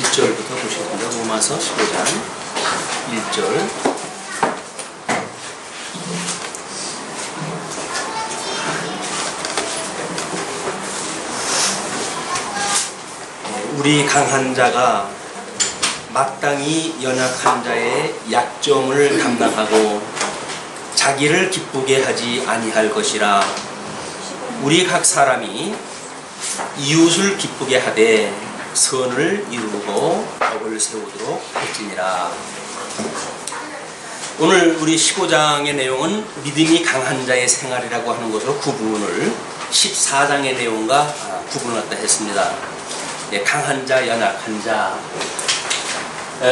1절부터 보시겠습니다. 로마서 15장 1절. 우리 강한 자가 마땅히 연약한 자의 약점을 담당하고 자기를 기쁘게 하지 아니할 것이라. 우리 각 사람이 이웃을 기쁘게 하되 선을 이루고 법을 세우도록 할지니라. 오늘 우리 15장의 내용은 믿음이 강한 자의 생활이라고 하는 것으로 구분을 14장의 내용과 구분을 갖다 했습니다. 강한 자, 연약한 자.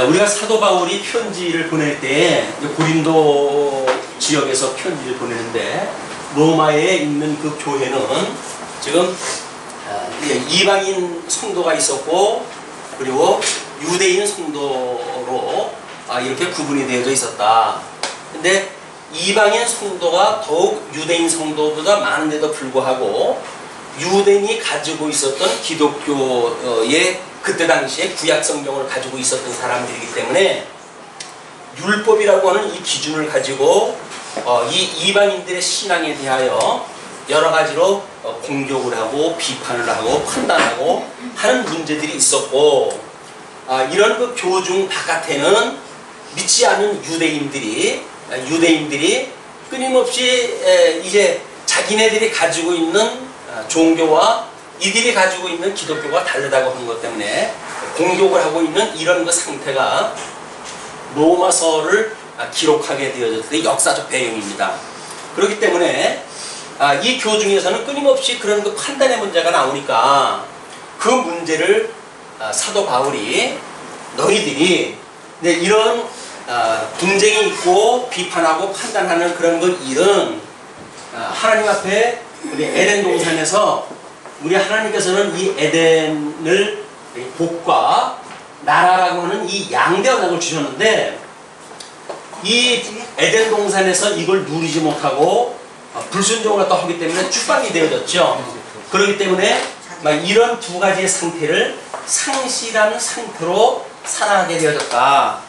우리가 사도 바울이 편지를 보낼 때 고린도 지역에서 편지를 보내는데 로마에 있는 그 교회는 지금 이방인 성도가 있었고 그리고 유대인 성도로 이렇게 구분이 되어져 있었다. 근데 이방인 성도가 더욱 유대인 성도보다 많은데도 불구하고 유대인이 가지고 있었던 기독교의 그때 당시에 구약 성경을 가지고 있었던 사람들이기 때문에 율법이라고 하는 이 기준을 가지고 이 이방인들의 신앙에 대하여 여러 가지로 공격을 하고 비판을 하고 판단하고 하는 문제들이 있었고, 이런 그 교중 바깥에는 믿지 않는 유대인들이 끊임없이 이제 자기네들이 가지고 있는 종교와 이들이 가지고 있는 기독교가 다르다고 하는 것 때문에 공격을 하고 있는 이런 그 상태가 로마서를 기록하게 되어졌을 역사적 배경입니다. 그렇기 때문에 이 교중에서는 끊임없이 그런 그 판단의 문제가 나오니까 그 문제를 사도 바울이 너희들이 이런 분쟁이 있고 비판하고 판단하는 그런 그 일은 하나님 앞에 우리 에덴 동산에서 우리 하나님께서는 이 에덴을 복과 나라라고 하는 이 양대 언약을 주셨는데 이 에덴 동산에서 이걸 누리지 못하고 불순종을 갖다 하기 때문에 추방이 되어졌죠. 그렇기 때문에 이런 두 가지의 상태를 상실하는 상태로 살아가게 되어졌다.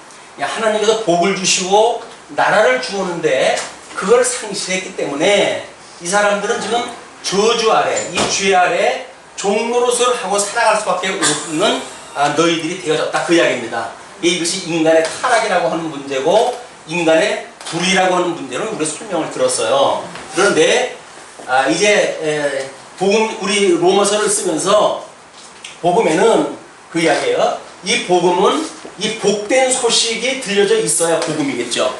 하나님께서 복을 주시고 나라를 주었는데 그걸 상실했기 때문에 이 사람들은 지금 저주 아래, 이 죄 아래 종노릇을 하고 살아갈 수밖에 없는 너희들이 되어졌다, 그 이야기입니다. 이것이 인간의 타락이라고 하는 문제고 인간의 불이라고 하는 문제를 우리가 설명을 들었어요. 그런데 이제 우리 로마서를 쓰면서 복음에는 그 이야기예요. 이 복음은 이 복된 소식이 들려져 있어야 복음이겠죠.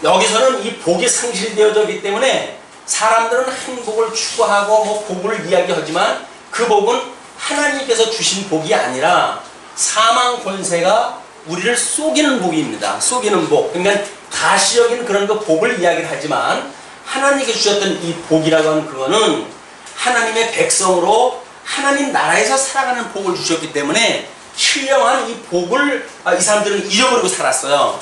여기서는 이 복이 상실되어져 있기 때문에 사람들은 행복을 추구하고 복을 이야기하지만 그 복은 하나님께서 주신 복이 아니라 사망 권세가 우리를 속이는 복입니다. 속이는 복. 그러니까 가시적인 그런 그 복을 이야기를 하지만 하나님께 주셨던 이 복이라고 하는 그거는 하나님의 백성으로 하나님 나라에서 살아가는 복을 주셨기 때문에 신령한 이 복을 이 사람들은 잃어버리고 살았어요.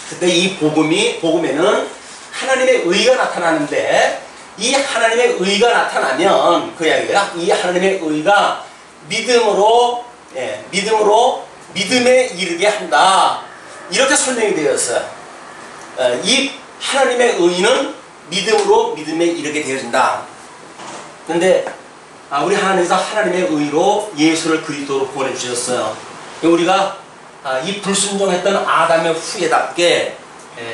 그때 이 복음에는 하나님의 의가 나타나는데 이 하나님의 의가 나타나면 그 이야기가 이 하나님의 의가 믿음으로 믿음에 이르게 한다. 이렇게 설명이 되었어요. 이 하나님의 의는 믿음으로 믿음에 이르게 되어진다. 그런데 우리 하나님께서 하나님의 의로 예수를 그리스도로 보내주셨어요. 우리가 이 불순종했던 아담의 후예답게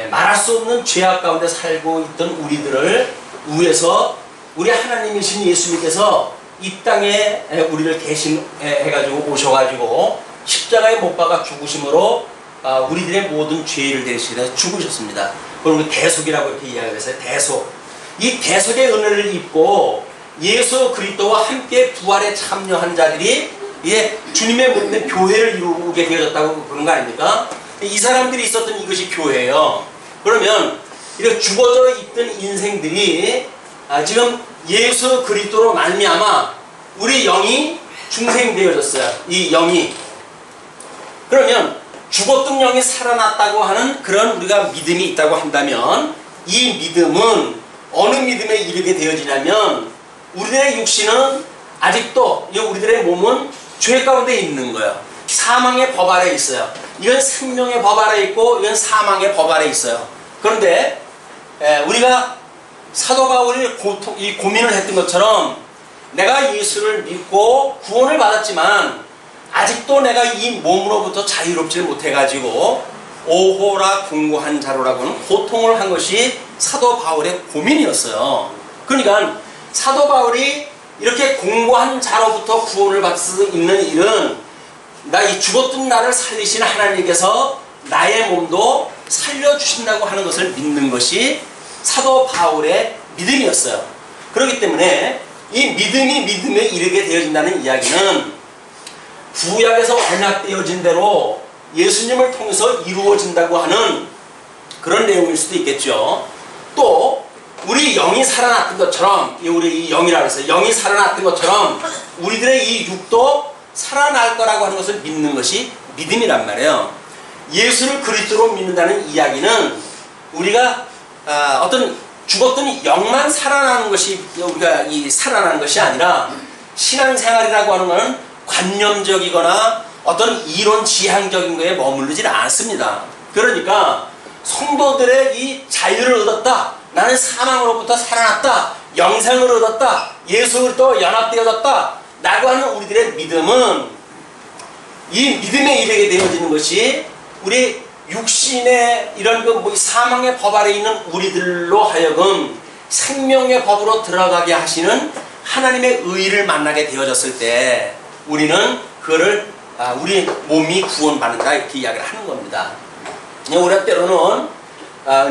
말할 수 없는 죄악 가운데 살고 있던 우리들을 위해서 우리 하나님이신 예수님께서 이 땅에 우리를 대신해가지고 오셔가지고 십자가에 못 박아 죽으심으로 우리들의 모든 죄를 대신해서 죽으셨습니다. 그걸 우리 대속이라고 이렇게 이야기했어요. 대속. 이 대속의 은혜를 입고 예수 그리스도와 함께 부활에 참여한 자들이 주님의 몸된 교회를 이루게 되어졌다고 그런 거 아닙니까? 이 사람들이 있었던 이것이 교회예요. 그러면 이렇게 죽어져 있던 인생들이 지금 예수 그리스도로 말미암아 우리 영이 중생되어졌어요. 이 영이. 그러면 죽었던 영이 살아났다고 하는 그런 우리가 믿음이 있다고 한다면 이 믿음은 어느 믿음에 이르게 되어지냐면 우리들의 육신은 아직도 우리들의 몸은 죄 가운데 있는 거예요. 사망의 법 아래 있어요. 이건 생명의 법 아래 있고 이건 사망의 법 아래 있어요. 그런데 우리가 사도 바울이 이 고민을 했던 것처럼 내가 예수를 믿고 구원을 받았지만 아직도 내가 이 몸으로부터 자유롭지를 못해가지고 오호라 궁고한 자로라고는 고통을 한 것이 사도 바울의 고민이었어요. 그러니까 사도 바울이 이렇게 공고한 자로부터 구원을 받을 수 있는 일은 나 이 죽었던 나를 살리신 하나님께서 나의 몸도 살려주신다고 하는 것을 믿는 것이 사도 바울의 믿음이었어요. 그렇기 때문에 이 믿음이 믿음에 이르게 되어진다는 이야기는 구약에서 언약되어진 대로 예수님을 통해서 이루어진다고 하는 그런 내용일 수도 있겠죠. 또 우리 영이 살아났던 것처럼, 우리 이 영이라고 해서 영이 살아났던 것처럼 우리들의 이 육도 살아날 거라고 하는 것을 믿는 것이 믿음이란 말이에요. 예수를 그리스도로 믿는다는 이야기는 우리가 어떤 죽었던 영만 살아나는 것이, 우리가 이 살아나는 것이 아니라 신앙생활이라고 하는 것은 관념적이거나 어떤 이론 지향적인 거에 머무르지는 않습니다. 그러니까 성도들의 이 자유를 얻었다, 나는 사망으로부터 살아났다, 영생을 얻었다, 예수 그리스도와 연합되어졌다 라고 하는 우리들의 믿음은 이 믿음에 이르게 되어지는 것이 우리 육신의 이런 사망의 법 아래 있는 우리들로 하여금 생명의 법으로 들어가게 하시는 하나님의 의를 만나게 되어졌을 때 우리는 그거를 우리 몸이 구원받는다 이렇게 이야기를 하는 겁니다. 우리가 때로는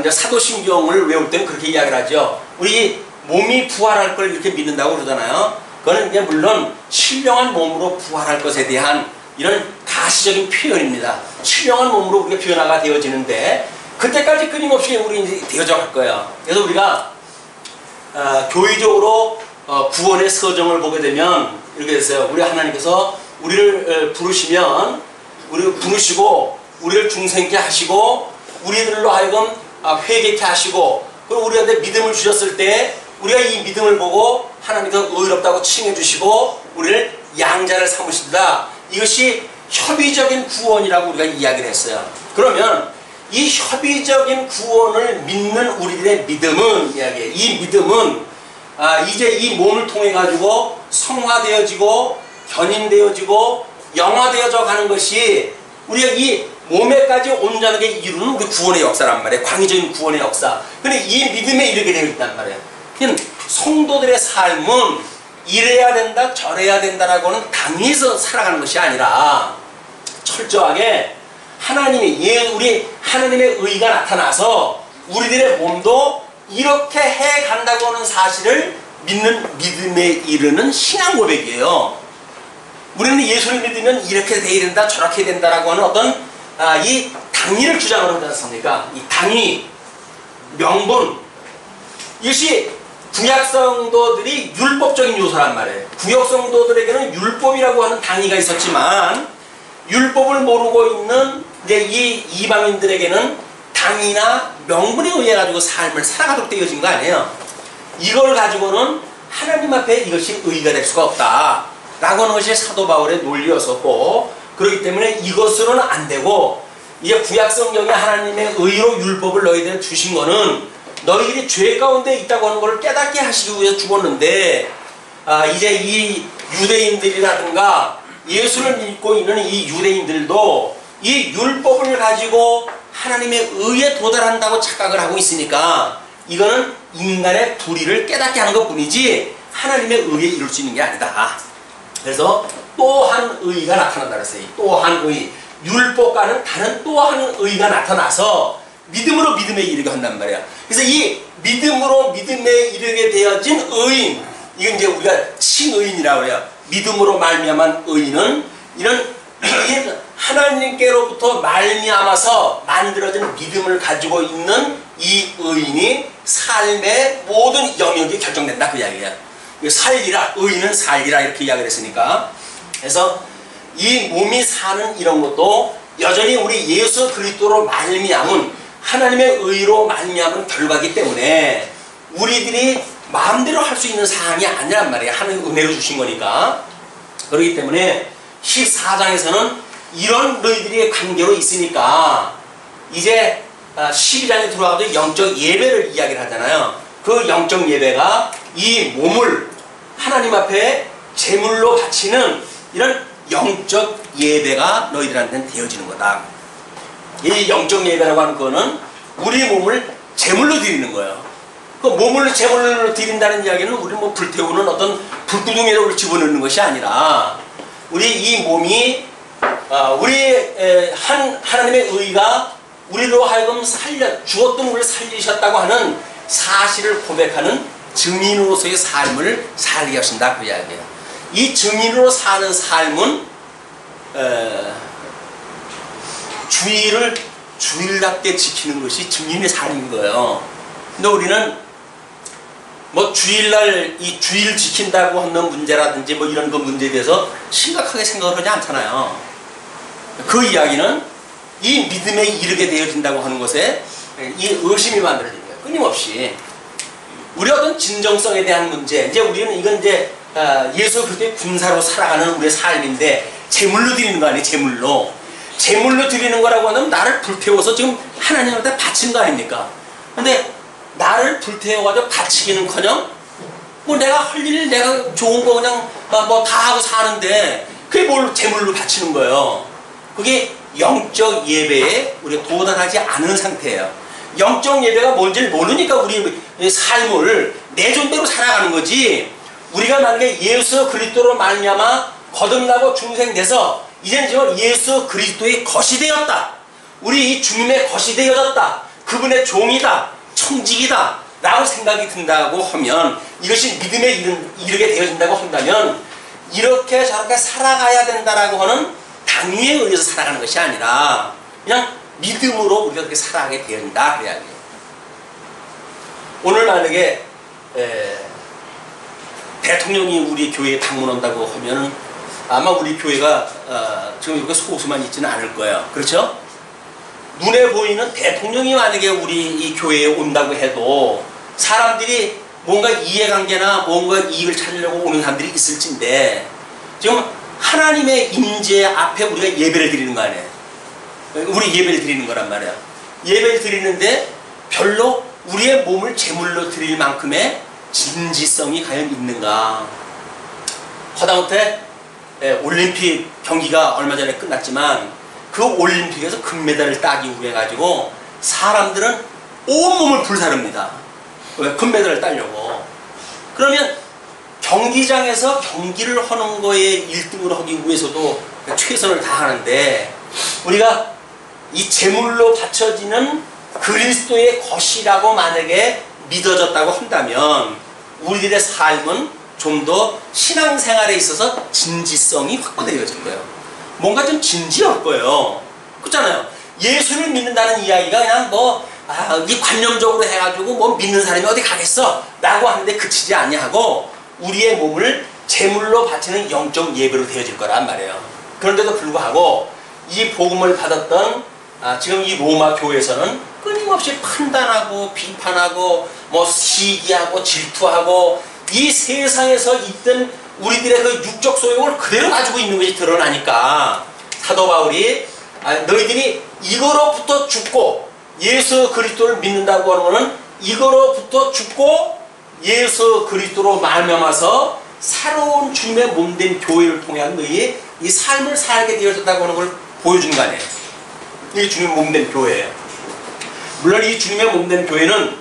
이제 사도신경을 외울 때는 그렇게 이야기를 하죠. 우리 몸이 부활할 걸 이렇게 믿는다고 그러잖아요. 그거는 이제 물론 신령한 몸으로 부활할 것에 대한 이런 가시적인 표현입니다. 신령한 몸으로 우리가 변화가 되어지는데 그때까지 끊임없이 우리 이제 되어져 갈 거예요. 그래서 우리가 교회적으로 구원의 서정을 보게 되면 이렇게 됐어요. 우리 하나님께서 우리를 부르시면 우리를 부르시고 우리를 중생케 하시고 우리들로 하여금 회개케 하시고 그리고 우리한테 믿음을 주셨을 때 우리가 이 믿음을 보고 하나님께서 의롭다고 칭해 주시고 우리를 양자를 삼으신다. 이것이 협의적인 구원이라고 우리가 이야기를 했어요. 그러면 이 협의적인 구원을 믿는 우리들의 믿음은 이 믿음은 이제 이 몸을 통해 가지고 성화되어지고 견인되어지고 영화되어져 가는 것이 우리가 이 몸에까지 온전하게 이루는 우리 구원의 역사란 말이에요. 광의적인 구원의 역사. 근데 이 믿음에 이르게 되어 있단 말이에요. 그러니까 성도들의 삶은 이래야 된다 저래야 된다라고는 당해서 살아가는 것이 아니라 철저하게 우리 하나님의 의가 나타나서 우리들의 몸도 이렇게 해 간다고 하는 사실을 믿는 믿음에 이르는 신앙 고백이에요. 우리는 예수를 믿으면 이렇게 돼야 된다 저렇게 된다라고 하는 어떤 이 당위를 주장을 하지 않습니까? 이 당위, 명분, 이것이 구약성도들이 율법적인 요소란 말이에요. 구약성도들에게는 율법이라고 하는 당위가 있었지만 율법을 모르고 있는 이제 이 이방인들에게는 당위나 명분에 의해 가지고 삶을 살아가도록 되어진 거 아니에요. 이걸 가지고는 하나님 앞에 이것이 의가 될 수가 없다 라고 하는 것이 사도 바울의 논리였었고, 그렇기 때문에 이것으로는 안 되고 이제 구약성경에 하나님의 의로 율법을 너희들한테 주신 거는 너희들이 죄 가운데 있다고 하는 것을 깨닫게 하시기 위해서 죽었는데 이제 이 유대인들이라든가 예수를 믿고 있는 이 유대인들도 이 율법을 가지고 하나님의 의에 도달한다고 착각을 하고 있으니까 이거는 인간의 불의를 깨닫게 하는 것 뿐이지 하나님의 의에 이룰 수 있는 게 아니다. 그래서 또 한 의가 나타난다 그랬어요. 또 한 의, 율법과는 다른 또 한 의가 나타나서 믿음으로 믿음에 이르게 한단 말이야. 그래서 이 믿음으로 믿음에 이르게 되어진 의인, 이건 이제 우리가 칭의인이라고 해요. 믿음으로 말미암은 의인은 이런 하나님께로부터 말미암아서 만들어진 믿음을 가지고 있는 이 의인이 삶의 모든 영역이 결정된다 그 이야기야. 살리라, 의인은 살리라 이렇게 이야기를 했으니까. 그래서 이 몸이 사는 이런 것도 여전히 우리 예수 그리스도로 말미암은 하나님의 의로 말미암은 결과이기 때문에 우리들이 마음대로 할 수 있는 사항이 아니란 말이에요. 하나님 은혜로 주신 거니까. 그렇기 때문에 14장에서는 이런 너희들의 관계로 있으니까 이제 12장에 들어와도 영적 예배를 이야기를 하잖아요. 그 영적 예배가 이 몸을 하나님 앞에 제물로 바치는 이런 영적 예배가 너희들한테는 되어지는 거다. 이 영적 예배라고 하는 거는 우리 몸을 제물로 드리는 거예요. 그 몸을 제물로 드린다는 이야기는 우리 뭐 불태우는 어떤 불구덩이를 집어넣는 것이 아니라 우리 이 몸이 하나님의 의가 우리로 하여금 죽었던 우리를 살리셨다고 하는 사실을 고백하는 증인으로서의 삶을 살게 하신다 그 이야기예요. 이 증인으로 사는 삶은 주일을 주일답게 지키는 것이 증인의 삶인 거예요. 근데 우리는 뭐 주일날 이 주일 지킨다고 하는 문제라든지 뭐 이런 그 문제에 대해서 심각하게 생각을 하지 않잖아요. 그 이야기는 이 믿음에 이르게 되어진다고 하는 것에 이 의심이 만들어진 거예요. 끊임없이 우리 어떤 진정성에 대한 문제, 이제 우리는 이건 이제 예수 그리스도의 군사로 살아가는 우리의 삶인데 제물로 드리는 거 아니에요. 제물로 드리는 거라고 하면 나를 불태워서 지금 하나님한테 바친 거 아닙니까? 근데 나를 불태워가지고 바치기는커녕 뭐 내가 할 일 내가 좋은 거 그냥 뭐 다 하고 사는데 그게 뭘 제물로 바치는 거예요. 그게 영적 예배에 우리가 도달하지 않은 상태예요. 영적 예배가 뭔지를 모르니까 우리 삶을 내 존대로 살아가는 거지. 우리가 만약에 예수 그리스도로 말미암아 거듭나고 중생돼서 이제는 지금 예수 그리스도의 것이 되었다. 우리 이 주님의 것이 되어졌다. 그분의 종이다. 청직이다. 라고 생각이 든다고 하면 이것이 믿음에 이르게 되어진다고 한다면 이렇게 저렇게 살아가야 된다라고 하는 당위에 의해서 살아가는 것이 아니라 그냥 믿음으로 우리가 그렇게 살아가게 되어진다. 그래야 돼요. 오늘 만약에 대통령이 우리 교회에 방문한다고 하면 아마 우리 교회가 지금 이렇게 소수만 있지는 않을 거예요. 그렇죠? 눈에 보이는 대통령이 만약에 우리 이 교회에 온다고 해도 사람들이 뭔가 이해관계나 뭔가 이익을 찾으려고 오는 사람들이 있을진데 지금 하나님의 임재 앞에 우리가 예배를 드리는 거 아니에요. 우리 예배를 드리는 거란 말이야. 예배를 드리는데 별로 우리의 몸을 제물로 드릴 만큼의 진지성이 과연 있는가. 허다못해 올림픽 경기가 얼마 전에 끝났지만 그 올림픽에서 금메달을 따기 위해 가지고 사람들은 온몸을 불사릅니다. 왜? 금메달을 따려고. 그러면 경기장에서 경기를 하는 거에 1등을 하기 위해서도 최선을 다하는데 우리가 이 제물로 바쳐지는 그리스도의 것이라고 만약에 믿어졌다고 한다면 우리들의 삶은 좀 더 신앙생활에 있어서 진지성이 확보되어질 거예요. 뭔가 좀 진지할 거예요. 그렇잖아요. 예수를 믿는다는 이야기가 그냥 이 관념적으로 해가지고 뭐 믿는 사람이 어디 가겠어 라고 하는데 그치지 아니하고 우리의 몸을 제물로 바치는 영적 예배로 되어질 거란 말이에요. 그런데도 불구하고 이 복음을 받았던 지금 이 로마 교회에서는 끊임없이 판단하고 비판하고 뭐 시기하고 질투하고 이 세상에서 있던 우리들의 그 육적 소욕을 그대로 가지고 있는 것이 드러나니까 사도 바울이 너희들이 이거로부터 죽고 예수 그리스도를 믿는다고 하는 것은 이거로부터 죽고 예수 그리스도로 말미암아서 새로운 주님의 몸된 교회를 통한 너희의 이 삶을 살게 되어졌다고 하는 걸 보여준 거 아니에요. 이게 주님의 몸된 교회예요. 물론 이 주님의 몸된 교회는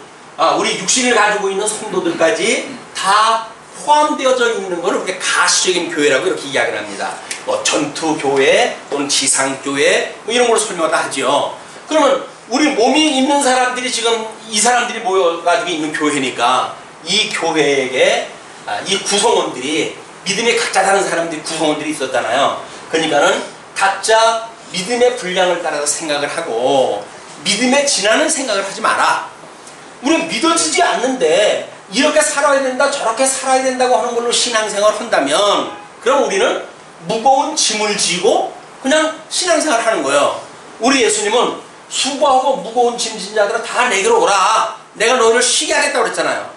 우리 육신을 가지고 있는 성도들까지 다 포함되어져 있는 것을 우리가 가시적인 교회라고 이렇게 이야기를 합니다. 뭐 전투교회 또는 지상교회 뭐 이런 걸로 설명하다 하죠. 그러면 우리 몸이 있는 사람들이 지금 이 사람들이 모여가지고 있는 교회니까 이 교회에게 이 구성원들이 믿음에 각자 다른 사람들이 구성원들이 있었잖아요. 그러니까는 각자 믿음의 분량을 따라서 생각을 하고 믿음에 지나는 생각을 하지 마라. 우리는 믿어지지 않는데 이렇게 살아야 된다 저렇게 살아야 된다고 하는 걸로 신앙생활을 한다면 그럼 우리는 무거운 짐을 지고 그냥 신앙생활을 하는 거예요. 우리 예수님은 수고하고 무거운 짐 진 자들은 다 내게로 오라. 내가 너희를 쉬게 하겠다고 그랬잖아요.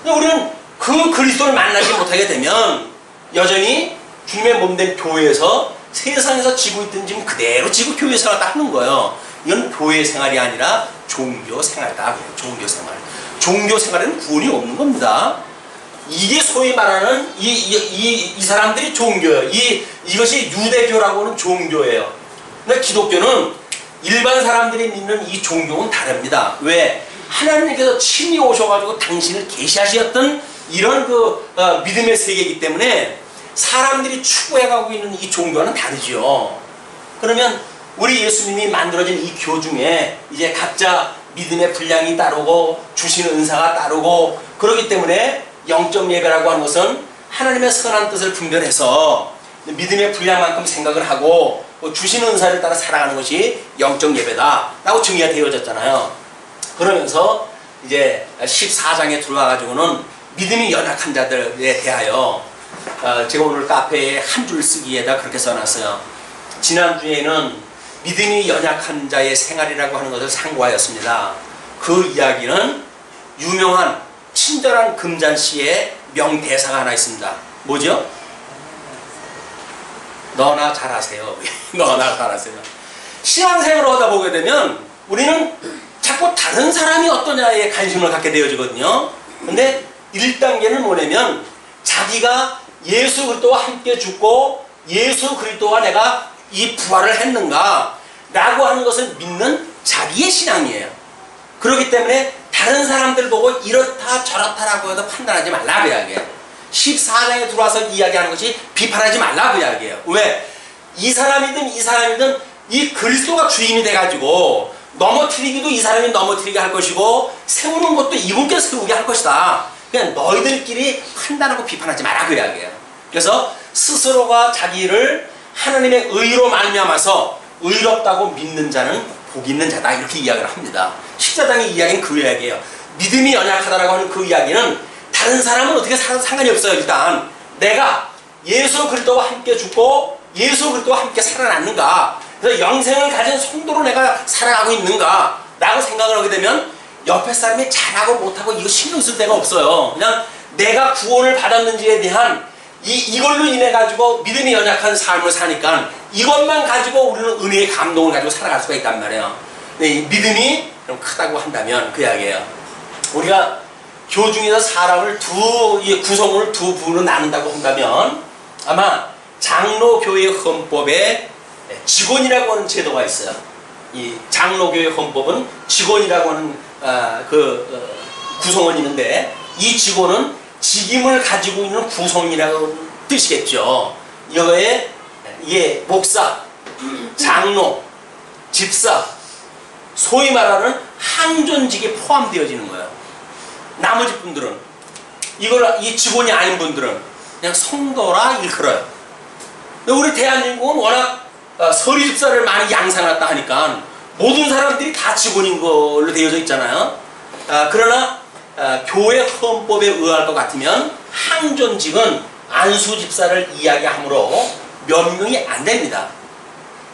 근데 우리는 그 그리스도를 만나지 못하게 되면 여전히 주님의 몸된 교회에서 세상에서 지고 있던 지금 그대로 지고 교회 생활을 하는 거예요. 이건 교회 생활이 아니라 종교 생활이다. 종교 생활. 종교 생활에는 구원이 없는 겁니다. 이게 소위 말하는 이 사람들이 종교예요. 이것이 유대교라고 하는 종교예요. 근데 기독교는 일반 사람들이 믿는 이 종교는 다릅니다. 왜? 하나님께서 친히 오셔가지고 당신을 계시하셨던 이런 믿음의 세계이기 때문에 사람들이 추구해가고 있는 이 종교는 다르죠. 그러면 우리 예수님이 만들어진 이 교 중에 이제 각자 믿음의 분량이 따르고 주시는 은사가 따르고 그렇기 때문에 영적 예배라고 하는 것은 하나님의 선한 뜻을 분별해서 믿음의 분량만큼 생각을 하고 주시는 은사를 따라 살아가는 것이 영적 예배다 라고 정의가 되어졌잖아요. 그러면서 이제 14장에 들어와가지고는 믿음이 연약한 자들에 대하여 제가 오늘 카페에 한 줄 쓰기에다 그렇게 써놨어요. 지난주에는 믿음이 연약한 자의 생활이라고 하는 것을 상고하였습니다. 그 이야기는 유명한 친절한 금잔씨의 명대사가 하나 있습니다. 뭐죠? 너나 잘하세요. 너나 잘하세요. 신앙생활을 하다 보게 되면 우리는 자꾸 다른 사람이 어떠냐에 관심을 갖게 되어지거든요. 근데 1단계는 뭐냐면 자기가 예수 그리스도와 함께 죽고 예수 그리스도와 내가 이 부활을 했는가 라고 하는 것을 믿는 자기의 신앙이에요. 그렇기 때문에 다른 사람들 보고 이렇다 저렇다라고 해도 판단하지 말라고 이야기해요. 14장에 들어와서 이야기하는 것이 비판하지 말라고 이야기해요. 왜? 이 사람이든 이 사람이든 이 그리스도가 주인이 돼가지고 넘어뜨리기도 이 사람이 넘어뜨리게 할 것이고 세우는 것도 이분께서 세우게 할 것이다. 그냥 너희들끼리 판단하고 비판하지 말라고 이야기해요. 그래서 스스로가 자기를 하나님의 의로 말미암아서 의롭다고 믿는 자는 복 있는 자다 이렇게 이야기를 합니다. 14장의 이야기는 그 이야기예요. 믿음이 연약하다라고 하는 그 이야기는 다른 사람은 어떻게 살아도 상관이 없어요. 일단 내가 예수 그리스도와 함께 죽고 예수 그리스도와 함께 살아났는가, 그래서 영생을 가진 성도로 내가 살아가고 있는가 라고 생각을 하게 되면 옆에 사람이 잘하고 못하고 이거 신경 쓸 데가 없어요. 그냥 내가 구원을 받았는지에 대한 이걸로 인해 가지고 믿음이 연약한 삶을 사니까 이것만 가지고 우리는 은혜의 감동을 가지고 살아갈 수가 있단 말이에요. 이 믿음이 좀 크다고 한다면 그 이야기예요. 우리가 교 중에서 사람을 구성원을 두 부로 나눈다고 한다면 아마 장로교회 헌법에 직원이라고 하는 제도가 있어요. 이 장로교회 헌법은 직원이라고 하는 구성원이 있는데 이 직원은 직임을 가지고 있는 구성이라고 뜻이겠죠. 이거에 목사, 장로, 집사, 소위 말하는 항존직에 포함되어지는 거예요. 나머지 분들은 이 직원이 아닌 분들은 그냥 성도라 일컬어요. 우리 대한민국은 워낙 서리 집사를 많이 양산했다 하니까 모든 사람들이 다 직원인 걸로 되어져 있잖아요. 그러나 교회 헌법에 의할 것 같으면 항존직은 안수 집사를 이야기하므로 명령이 안 됩니다.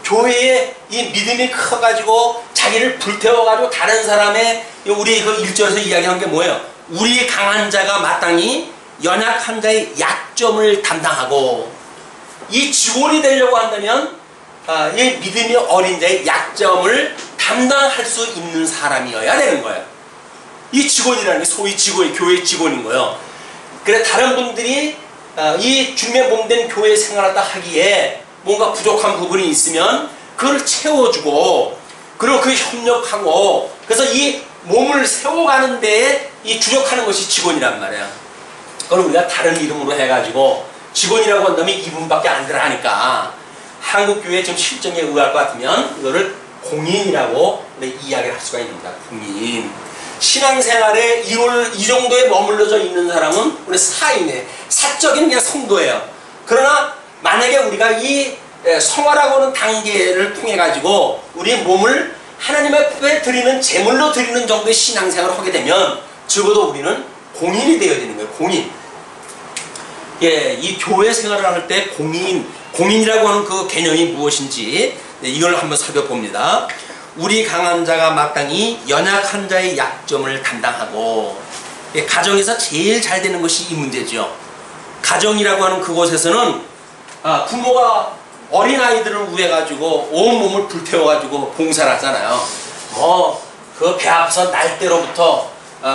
교회에 이 믿음이 커가지고 자기를 불태워가지고 다른 사람의 우리 그 1절에서 이야기한 게 뭐예요? 우리 강한 자가 마땅히 연약한 자의 약점을 담당하고, 이 직원이 되려고 한다면 이 믿음이 어린 자의 약점을 담당할 수 있는 사람이어야 되는 거예요. 이 직원이라는 게 소위 교회 직원인 거예요. 그래 다른 분들이 이 주님의 몸된 교회 생활하다 하기에 뭔가 부족한 부분이 있으면 그걸 채워주고, 그리고 그 협력하고, 그래서 이 몸을 세워가는 데에 이 주력하는 것이 직원이란 말이야. 그걸 우리가 다른 이름으로 해가지고 직원이라고 한다면 이분밖에 안 들어가니까 한국교회 좀 실정에 의할 것 같으면 이거를 공인이라고 이야기를 할 수가 있습니다. 공인. 신앙생활에 이 정도에 머물러져 있는 사람은 우리 사적인 그냥 성도예요. 그러나 만약에 우리가 이 성화라고 하는 단계를 통해 가지고 우리 몸을 하나님 앞에 드리는 제물로 드리는 정도의 신앙생활을 하게 되면 적어도 우리는 공인이 되어지는 거예요. 공인. 이 교회 생활을 할 때 공인이라고 하는 그 개념이 무엇인지 이걸 한번 살펴봅니다. 우리 강한 자가 마땅히 연약한 자의 약점을 담당하고, 가정에서 제일 잘 되는 것이 이 문제죠. 가정이라고 하는 그곳에서는 부모가 어린아이들을 위해 가지고 온몸을 불태워가지고 봉사를 하잖아요. 그 배 아파서 날 때로부터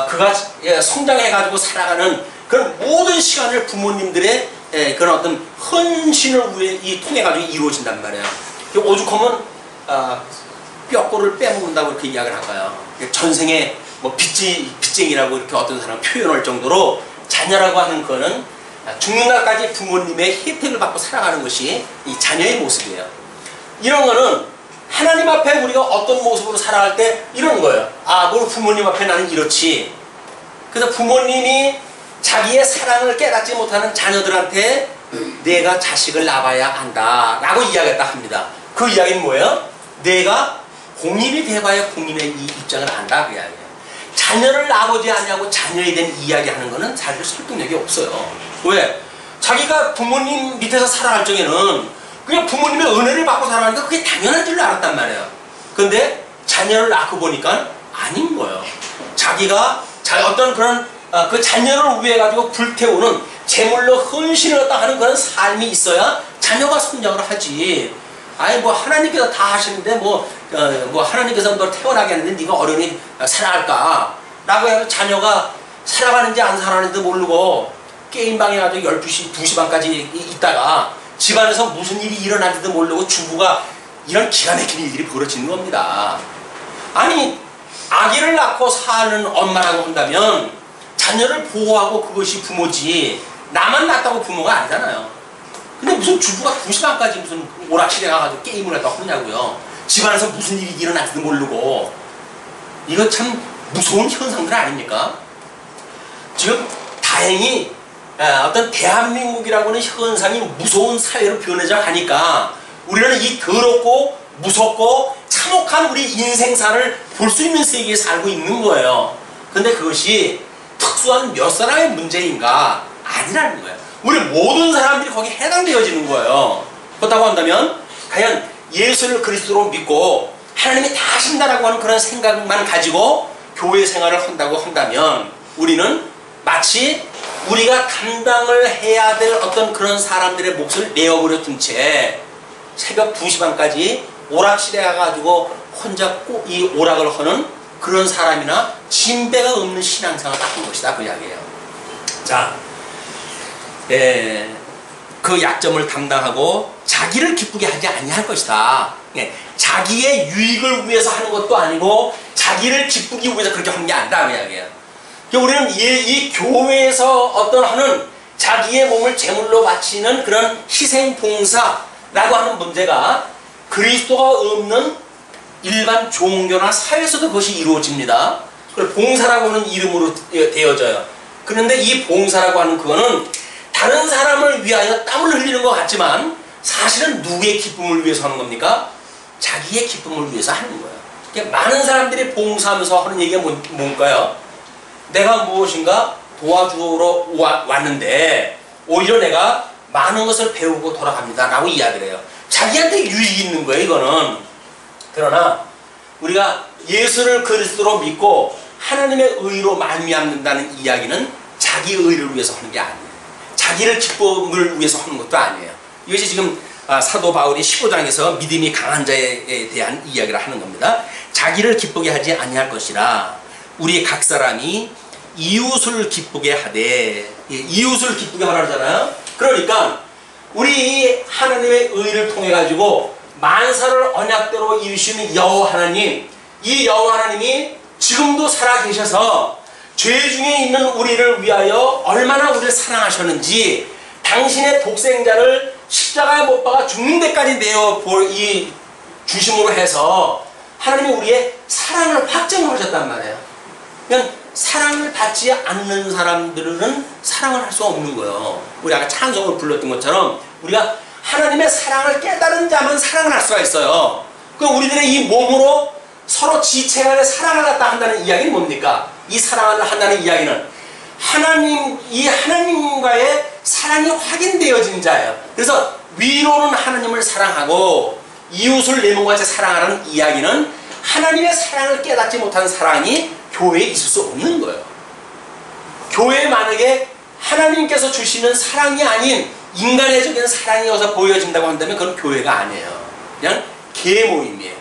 그가 성장해가지고 살아가는 그런 모든 시간을 부모님들의 그런 어떤 헌신을 위해 통해가지고 이루어진단 말이에요. 오죽하면 뼈골을 빼먹는다고 이렇게 이야기를 할까요? 전생에 뭐 빚쟁이라고 이렇게 어떤 사람 표현할 정도로 자녀라고 하는 거는 죽는 날까지 부모님의 혜택을 받고 살아가는 것이 이 자녀의 모습이에요. 이런 거는 하나님 앞에 우리가 어떤 모습으로 살아갈 때 이런 거예요. 뭘 부모님 앞에 나는 이렇지. 그래서 부모님이 자기의 사랑을 깨닫지 못하는 자녀들한테 내가 자식을 낳아야 한다 라고 이야기했다 합니다. 그 이야기는 뭐예요? 내가 공인이 돼봐야 공인의 이 입장을 안다 그 이야기예요. 자녀를 낳아보지 않냐고 자녀에 대한 이야기하는 거는 사실 설득력이 없어요. 왜? 자기가 부모님 밑에서 살아갈 적에는 그냥 부모님의 은혜를 받고 살아가니까 그게 당연한 줄 알았단 말이에요. 근데 자녀를 낳고 보니까 아닌 거예요. 자기가 어떤 그런 그 자녀를 위해 가지고 불태우는 제물로 헌신을 하는 그런 삶이 있어야 자녀가 성장을 하지. 뭐 하나님께서 다 하시는데 뭐 하나님께서 너 태어나게 했는데 네가 어련히 살아갈까? 라고 해서 자녀가 살아가는지 안 살아가는지도 모르고 게임방에 가지고 12시, 2시 반까지 있다가 집안에서 무슨 일이 일어나는지도 모르고 주부가 이런 기가 막힌 일들이 벌어지는 겁니다. 아니 아기를 낳고 사는 엄마라고 한다면 자녀를 보호하고 그것이 부모지 나만 낳았다고 부모가 아니잖아요. 근데 무슨 주부가 2시 반까지 무슨 오락실에 가가지고 게임을 했다고 하냐고요. 집안에서 무슨 일이 일어날지도 모르고. 이거 참 무서운 현상들 아닙니까? 지금 다행히 어떤 대한민국이라고는 현상이 무서운 사회로 변해져 가니까 우리는 이 더럽고 무섭고 참혹한 우리 인생사를 볼 수 있는 세계에 살고 있는 거예요. 근데 그것이 특수한 몇 사람의 문제인가? 아니라는 거예요. 우리 모든 사람들이 거기에 해당되어지는 거예요. 그렇다고 한다면 과연 예수를 그리스도로 믿고 하나님이 다 하신다라고 하는 그런 생각만 가지고 교회 생활을 한다고 한다면 우리는 마치 우리가 감당을 해야 될 어떤 그런 사람들의 몫을 내어버려 둔 채 새벽 2시 반까지 오락실에 가가지고 혼자 꼭 이 오락을 하는 그런 사람이나 진배가 없는 신앙생활을 한 것이다 그 이야기예요. 자, 그 약점을 담당하고 자기를 기쁘게 하지 아니할 것이다. 자기의 유익을 위해서 하는 것도 아니고 자기를 기쁘기 위해서 그렇게 하는 게 아니다 그 이야기예요. 우리는 이 교회에서 어떤 하는 자기의 몸을 제물로 바치는 그런 희생 봉사라고 하는 문제가 그리스도가 없는 일반 종교나 사회에서도 그것이 이루어집니다. 그걸 봉사라고 하는 이름으로 되어져요. 그런데 이 봉사라고 하는 그거는 다른 사람을 위하여 땀을 흘리는 것 같지만 사실은 누구의 기쁨을 위해서 하는 겁니까? 자기의 기쁨을 위해서 하는 거예요. 많은 사람들이 봉사하면서 하는 얘기가 뭔가요? 내가 무엇인가 도와주러 왔는데 오히려 내가 많은 것을 배우고 돌아갑니다 라고 이야기를 해요. 자기한테 유익이 있는 거예요 이거는. 그러나 우리가 예수를 그리스도로 믿고 하나님의 의로 말미암는다는 이야기는 자기 의를 위해서 하는 게 아니에요. 자기를 기쁨을 위해서 하는 것도 아니에요. 이것이 지금 사도 바울이 15장에서 믿음이 강한 자에 대한 이야기를 하는 겁니다. 자기를 기쁘게 하지 아니할 것이라 우리 각 사람이 이웃을 기쁘게 하되, 이웃을 기쁘게 하라잖아요. 그러니까 우리 하나님의 의를 통해 가지고 만사를 언약대로 이루시는 여호와 하나님, 이 여호와 하나님이 지금도 살아 계셔서 죄 중에 있는 우리를 위하여 얼마나 우리를 사랑하셨는지 당신의 독생자를 십자가에 못 박아 죽는 데까지 내어 주심으로 해서 하나님이 우리의 사랑을 확증을 하셨단 말이에요. 그러니까 사랑을 받지 않는 사람들은 사랑을 할 수 없는 거예요. 우리 아까 찬송을 불렀던 것처럼 우리가 하나님의 사랑을 깨달은 자만 사랑을 할 수가 있어요. 그 우리들의 이 몸으로 서로 지체 간에 사랑을 갖다 한다는 이야기는 뭡니까? 이 사랑을 한다는 이야기는 하나님과의 사랑이 확인되어진 자예요. 그래서 위로는 하나님을 사랑하고 이웃을 내 몸과 같이 사랑하는 이야기는 하나님의 사랑을 깨닫지 못한 사랑이 교회에 있을 수 없는 거예요. 교회에 만약에 하나님께서 주시는 사랑이 아닌 인간의적인 사랑이 어서 보여진다고 한다면 그건 교회가 아니에요. 그냥 개 모임이에요.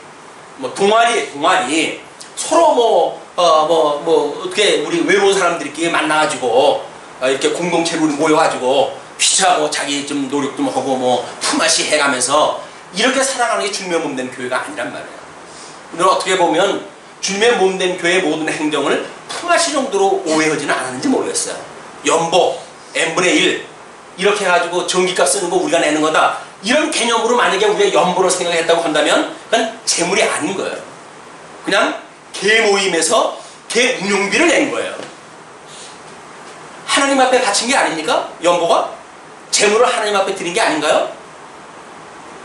뭐 동아리 서로 어떻게 우리 외로운 사람들끼리 만나가지고 이렇게 공동체로 모여가지고 피차 자기 좀 노력 좀 하고 품앗이 해가면서 이렇게 살아가는 게 주님의 몸된 교회가 아니란 말이에요. 우리는 어떻게 보면 주님의 몸된 교회의 모든 행정을 품앗이 정도로 오해하지는 않았는지 모르겠어요. 연보, n분의 1 이렇게 해가지고 전기값 쓰는 거 우리가 내는 거다. 이런 개념으로 만약에 우리가 연보를 생각했다고 한다면 그건 재물이 아닌 거예요. 그냥 개 모임에서 개 운용비를 낸 거예요. 하나님 앞에 바친 게 아닙니까? 연보가? 재물을 하나님 앞에 드린 게 아닌가요?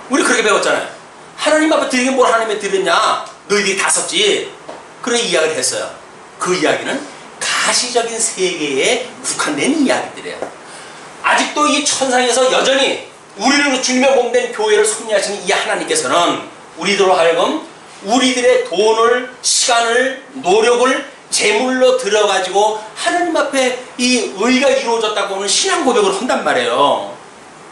우리 그렇게 배웠잖아요. 하나님 앞에 드리긴 뭘 하나님에 드렸냐? 너희들이 다 썼지. 그런 이야기를 했어요. 그 이야기는 가시적인 세계에 국한된 이야기들이에요. 아직도 이 천상에서 여전히 우리를 주님의 몸된 교회를 섭리하시는 이 하나님께서는 우리들로 하여금 우리들의 돈을, 시간을, 노력을 제물로 들어가지고 하나님 앞에 이 의가 이루어졌다고 하는 신앙 고백을 한단 말이에요.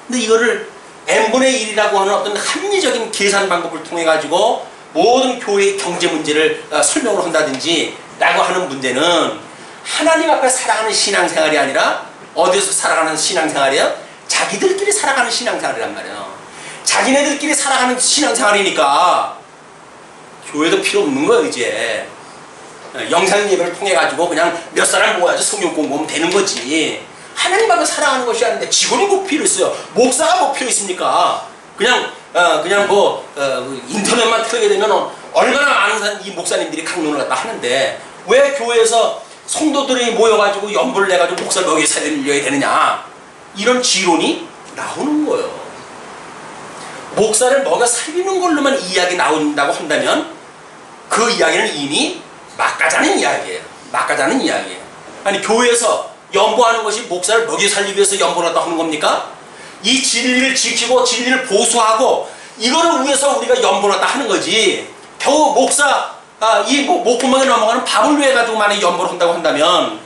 근데 이거를 n분의 1이라고 하는 어떤 합리적인 계산 방법을 통해 가지고 모든 교회의 경제 문제를 설명을 한다든지 라고 하는 문제는 하나님 앞에 살아가는 신앙생활이 아니라 어디서 살아가는 신앙생활이에요? 자기들끼리 살아가는 신앙생활이란 말이에요. 자기네들끼리 살아가는 신앙생활이니까 교회도 필요 없는 거예요. 이제 영상 예배를 통해 가지고 그냥 몇 사람 모아서 성경 공부하면 되는 거지. 하나님 앞에 살아가는 것이 아닌데 직원이 뭐 필요 있어요? 목사가 뭐 필요 있습니까? 그냥 인터넷만 틀게 되면 얼마나 많은 이 목사님들이 강론을 갖다 하는데 왜 교회에서 성도들이 모여가지고 연불을 내가지고 목사를 먹여 살려야 되느냐, 이런 지론이 나오는 거예요. 목사를 먹여 살리는 걸로만 이야기 나온다고 한다면 그 이야기는 이미 막가자는 이야기예요. 막가자는 이야기예요. 아니 교회에서 연보하는 것이 목사를 먹여 살리기 위해서 연보를 하다 하는 겁니까? 이 진리를 지키고 진리를 보수하고 이거를 위해서 우리가 연보를 하다 하는 거지. 겨우 목사 이 목구멍에 넘어가는 밥을 위해 가지고 만약에 연보를 한다고 한다면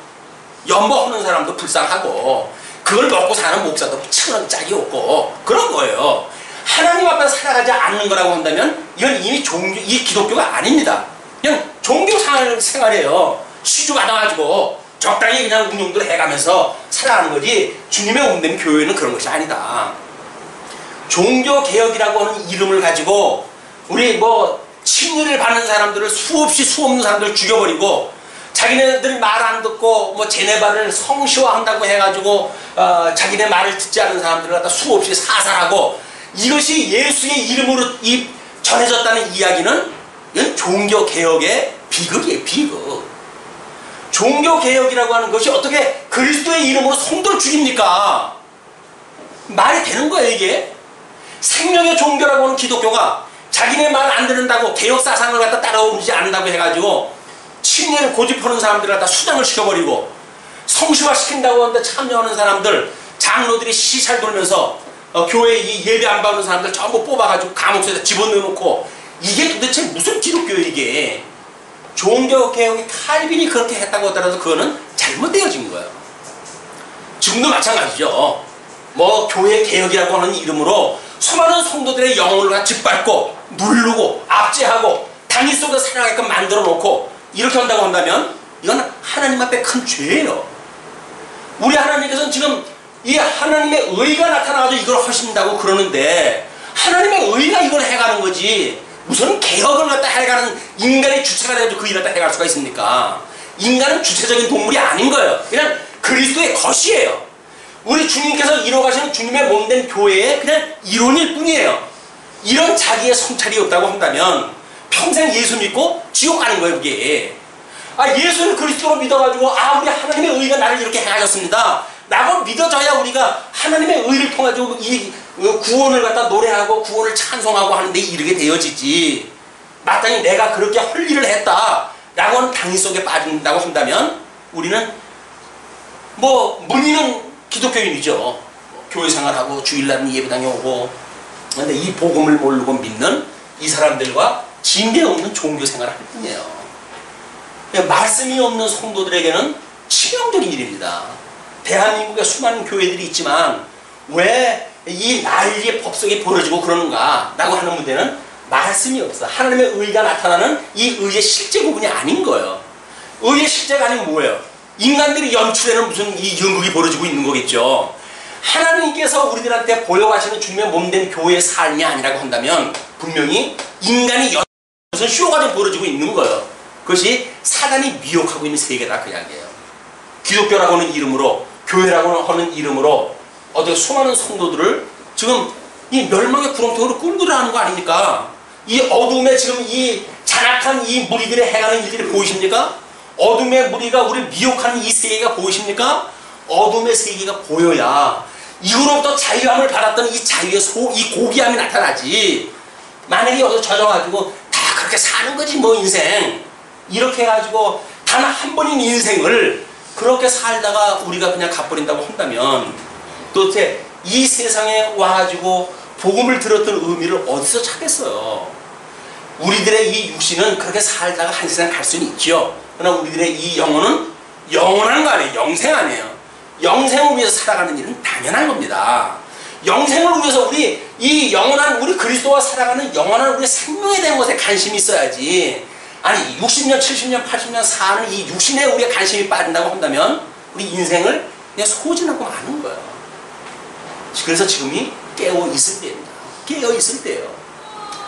연보하는 사람도 불쌍하고 그걸 먹고 사는 목사도 층은 짝이 없고 그런 거예요. 하나님 앞에 살아가지 않는 거라고 한다면 이건 이미 이 기독교가 아닙니다. 그냥 종교 생활이에요. 시주 받아가지고 적당히 그냥 운용들 해가면서 살아가는 거지 주님의 몸된 교회는 그런 것이 아니다. 종교개혁이라고 하는 이름을 가지고 우리 친일을 받는 사람들을 수없이 수없는 사람들을 죽여버리고 자기네들 말 안 듣고 제네바를 성시화한다고 해가지고 자기네 말을 듣지 않는 사람들을 갖다 수없이 사살하고 이것이 예수의 이름으로 전해졌다는 이야기는 이건 종교개혁의 비극이에요. 비극. 종교개혁이라고 하는 것이 어떻게 그리스도의 이름으로 성도를 죽입니까? 말이 되는 거예요 이게? 생명의 종교라고 하는 기독교가 자기네 말 안 듣는다고 개혁사상을 갖다 따라오지 않는다고 해가지고 친일을 고집하는 사람들을 갖다 수장을 시켜버리고 성시화시킨다고 하는데 참여하는 사람들, 장로들이 시찰 돌면서 교회 이 예배 안 받는 사람들 전부 뽑아가지고 감옥에다 집어넣어놓고 이게 도대체 무슨 기독교예요 이게? 종교개혁의 칼빈이 그렇게 했다고 하더라도 그거는 잘못되어진 거예요. 지금도 마찬가지죠. 교회 개혁이라고 하는 이름으로 수많은 성도들의 영혼을 짓밟고 누르고 압제하고 당위 속에 살아가게끔 만들어 놓고 이렇게 한다고 한다면 이건 하나님 앞에 큰 죄예요. 우리 하나님께서는 지금 이 하나님의 의가 나타나가지고 이걸 하신다고 그러는데 하나님의 의가 이걸 해가는 거지 무슨 개혁을 갖다 해가는 인간의 주체가 돼가지고 그 일을 갖다 해갈 수가 있습니까? 인간은 주체적인 동물이 아닌 거예요. 그냥 그리스도의 것이에요. 우리 주님께서 이뤄가시는 주님의 몸된 교회의 그냥 이론일 뿐이에요. 이런 자기의 성찰이 없다고 한다면 평생 예수 믿고 지옥 가는 거예요 그게. 예수를 그리스도로 믿어가지고 우리 하나님의 의가 나를 이렇게 해가셨습니다 라고 믿어져야 우리가 하나님의 의를 통해가지고 이 구원을 갖다 노래하고 구원을 찬송하고 하는데 이르게 되어지지. 마땅히 내가 그렇게 할 일을 했다 라고 하는 당위 속에 빠진다고 한다면 우리는 문의는 기독교인이죠. 교회 생활하고 주일날은 예배당에 오고 근데 이 복음을 모르고 믿는 이 사람들과 징계 없는 종교 생활을 할 뿐이에요. 말씀이 없는 성도들에게는 치명적인 일입니다. 대한민국에 수많은 교회들이 있지만 왜 이 난리의 법석이 벌어지고 그러는가 라고 하는 문제는 말씀이 없어. 하나님의 의가 나타나는 이 의의 실제 부분이 아닌 거예요. 의의 실제가 아니면 뭐예요? 인간들이 연출에는 무슨 이 연극이 벌어지고 있는 거겠죠. 하나님께서 우리들한테 보여가시는 주님의 몸된 교회의 삶이 아니라고 한다면 분명히 인간이 무슨 쇼가 좀 벌어지고 있는 거예요. 그것이 사단이 미혹하고 있는 세계다 그 이야기예요. 기독교라고 하는 이름으로, 교회라고 하는 이름으로 어떻게 수많은 성도들을 지금 이 멸망의 구렁텅이로 끌고 들어가는 거 아닙니까? 이 어둠에 지금 이 잔악한 이 무리들의 행하는 일들이 보이십니까? 어둠의 무리가 우리를 미혹하는 이 세계가 보이십니까? 어둠의 세계가 보여야 이후로부터 자유함을 받았던 이 자유의 이 고귀함이 나타나지. 만약에 여기서 젖어가지고 다 그렇게 사는 거지 뭐 인생. 이렇게 해가지고 단 한 번인 인생을 그렇게 살다가 우리가 그냥 가버린다고 한다면 도대체 이 세상에 와가지고 복음을 들었던 의미를 어디서 찾겠어요? 우리들의 이 육신은 그렇게 살다가 한 세상 갈 수는 있죠. 그러나 우리들의 이 영혼은 영원한 거 아니에요. 영생 아니에요. 영생을 위해서 살아가는 일은 당연한 겁니다. 영생을 위해서 이 영원한 우리 그리스도와 살아가는 영원한 우리 생명에 대한 것에 관심이 있어야지. 아니 60년, 70년, 80년 사는 이 육신에 우리가 관심이 빠진다고 한다면 우리 인생을 그냥 소진하고 마는 거예요. 그래서 지금이 깨어 있을 때입니다. 깨어 있을 때예요.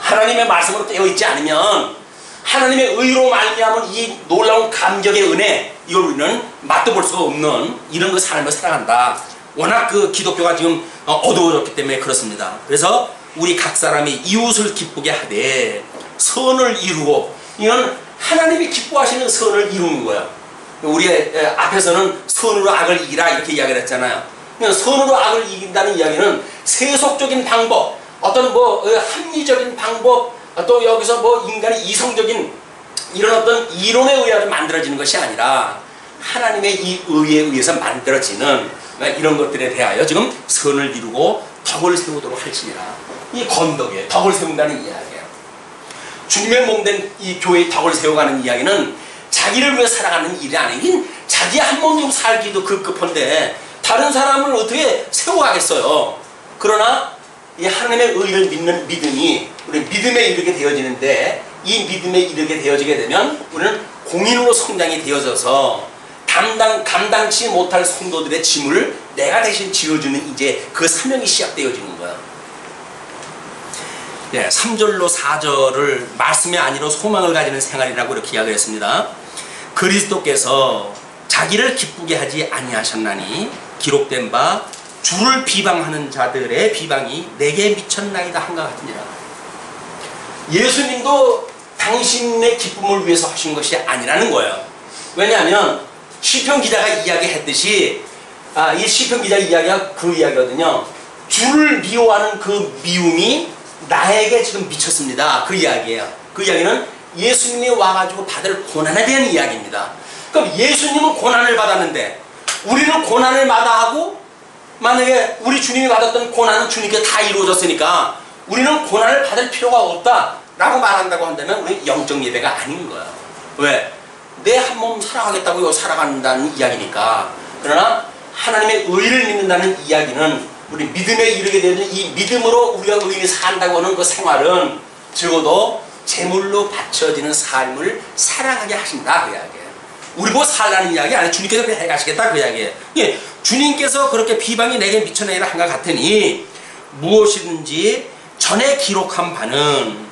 하나님의 말씀으로 깨어 있지 않으면 하나님의 의로 말미암은 이 놀라운 감격의 은혜 이걸 우리는 맛도 볼 수가 없는 이런 그 삶을 살아간다. 워낙 그 기독교가 지금 어두워졌기 때문에 그렇습니다. 그래서 우리 각 사람이 이웃을 기쁘게 하되 선을 이루고 이건 하나님이 기뻐하시는 선을 이루는 거예요. 우리 앞에서는 선으로 악을 이기라 이렇게 이야기를 했잖아요. 선으로 악을 이긴다는 이야기는 세속적인 방법, 어떤 뭐 합리적인 방법, 또 여기서 뭐 인간의 이성적인 이런 어떤 이론에 의해서 만들어지는 것이 아니라 하나님의 이 의에 의해서 만들어지는 이런 것들에 대하여 지금 선을 이루고 덕을 세우도록 할지니라. 이 건덕에 덕을 세운다는 이야기예요. 주님의 몸된 이 교회의 덕을 세워가는 이야기는 자기를 위해 살아가는 일이 아니긴 자기 한 몸으로 살기도 급급한데 다른 사람을 어떻게 세워가겠어요. 그러나 이 하나님의 의를 믿는 믿음이 우리 믿음에 이르게 되어지는데 이 믿음에 이르게 되어지게 되면 우리는 공인으로 성장이 되어져서 감당치 못할 성도들의 짐을 내가 대신 지어주는 이제 그 사명이 시작되어지는 거야. 네, 3절로 4절을 말씀의 안위로 소망을 가지는 생활이라고 이렇게 이야기를 했습니다. 그리스도께서 자기를 기쁘게 하지 아니하셨나니 기록된 바 주를 비방하는 자들의 비방이 내게 미쳤나이다 한것 같으니라. 예수님도 당신의 기쁨을 위해서 하신 것이 아니라는 거예요. 왜냐하면 시편 기자가 이야기했듯이 이 시편 기자 이야기가 그 이야기거든요. 주를 미워하는 그 미움이 나에게 지금 미쳤습니다. 그 이야기예요. 그 이야기는 예수님이 와가지고 받을 고난에 대한 이야기입니다. 그럼 예수님은 고난을 받았는데 우리는 고난을 마다하고 만약에 우리 주님이 받았던 고난은 주님께 다 이루어졌으니까 우리는 고난을 받을 필요가 없다라고 말한다고 한다면 우리 영적 예배가 아닌 거야. 왜? 내 한 몸 살아가겠다고 살아간다는 이야기니까. 그러나 하나님의 의를 믿는다는 이야기는 우리 믿음에 이르게 되는 이 믿음으로 우리가 의인이 산다고 하는 그 생활은 적어도 제물로 바쳐지는 삶을 살아가게 하신다 그 이야기예요. 우리 보고 살라는 이야기 아니에요. 주님께서 그렇게 해가시겠다 그 이야기예요. 예, 주님께서 그렇게 비방이 내게 미쳐내라 한 것 같으니 무엇이든지 전에 기록한 바는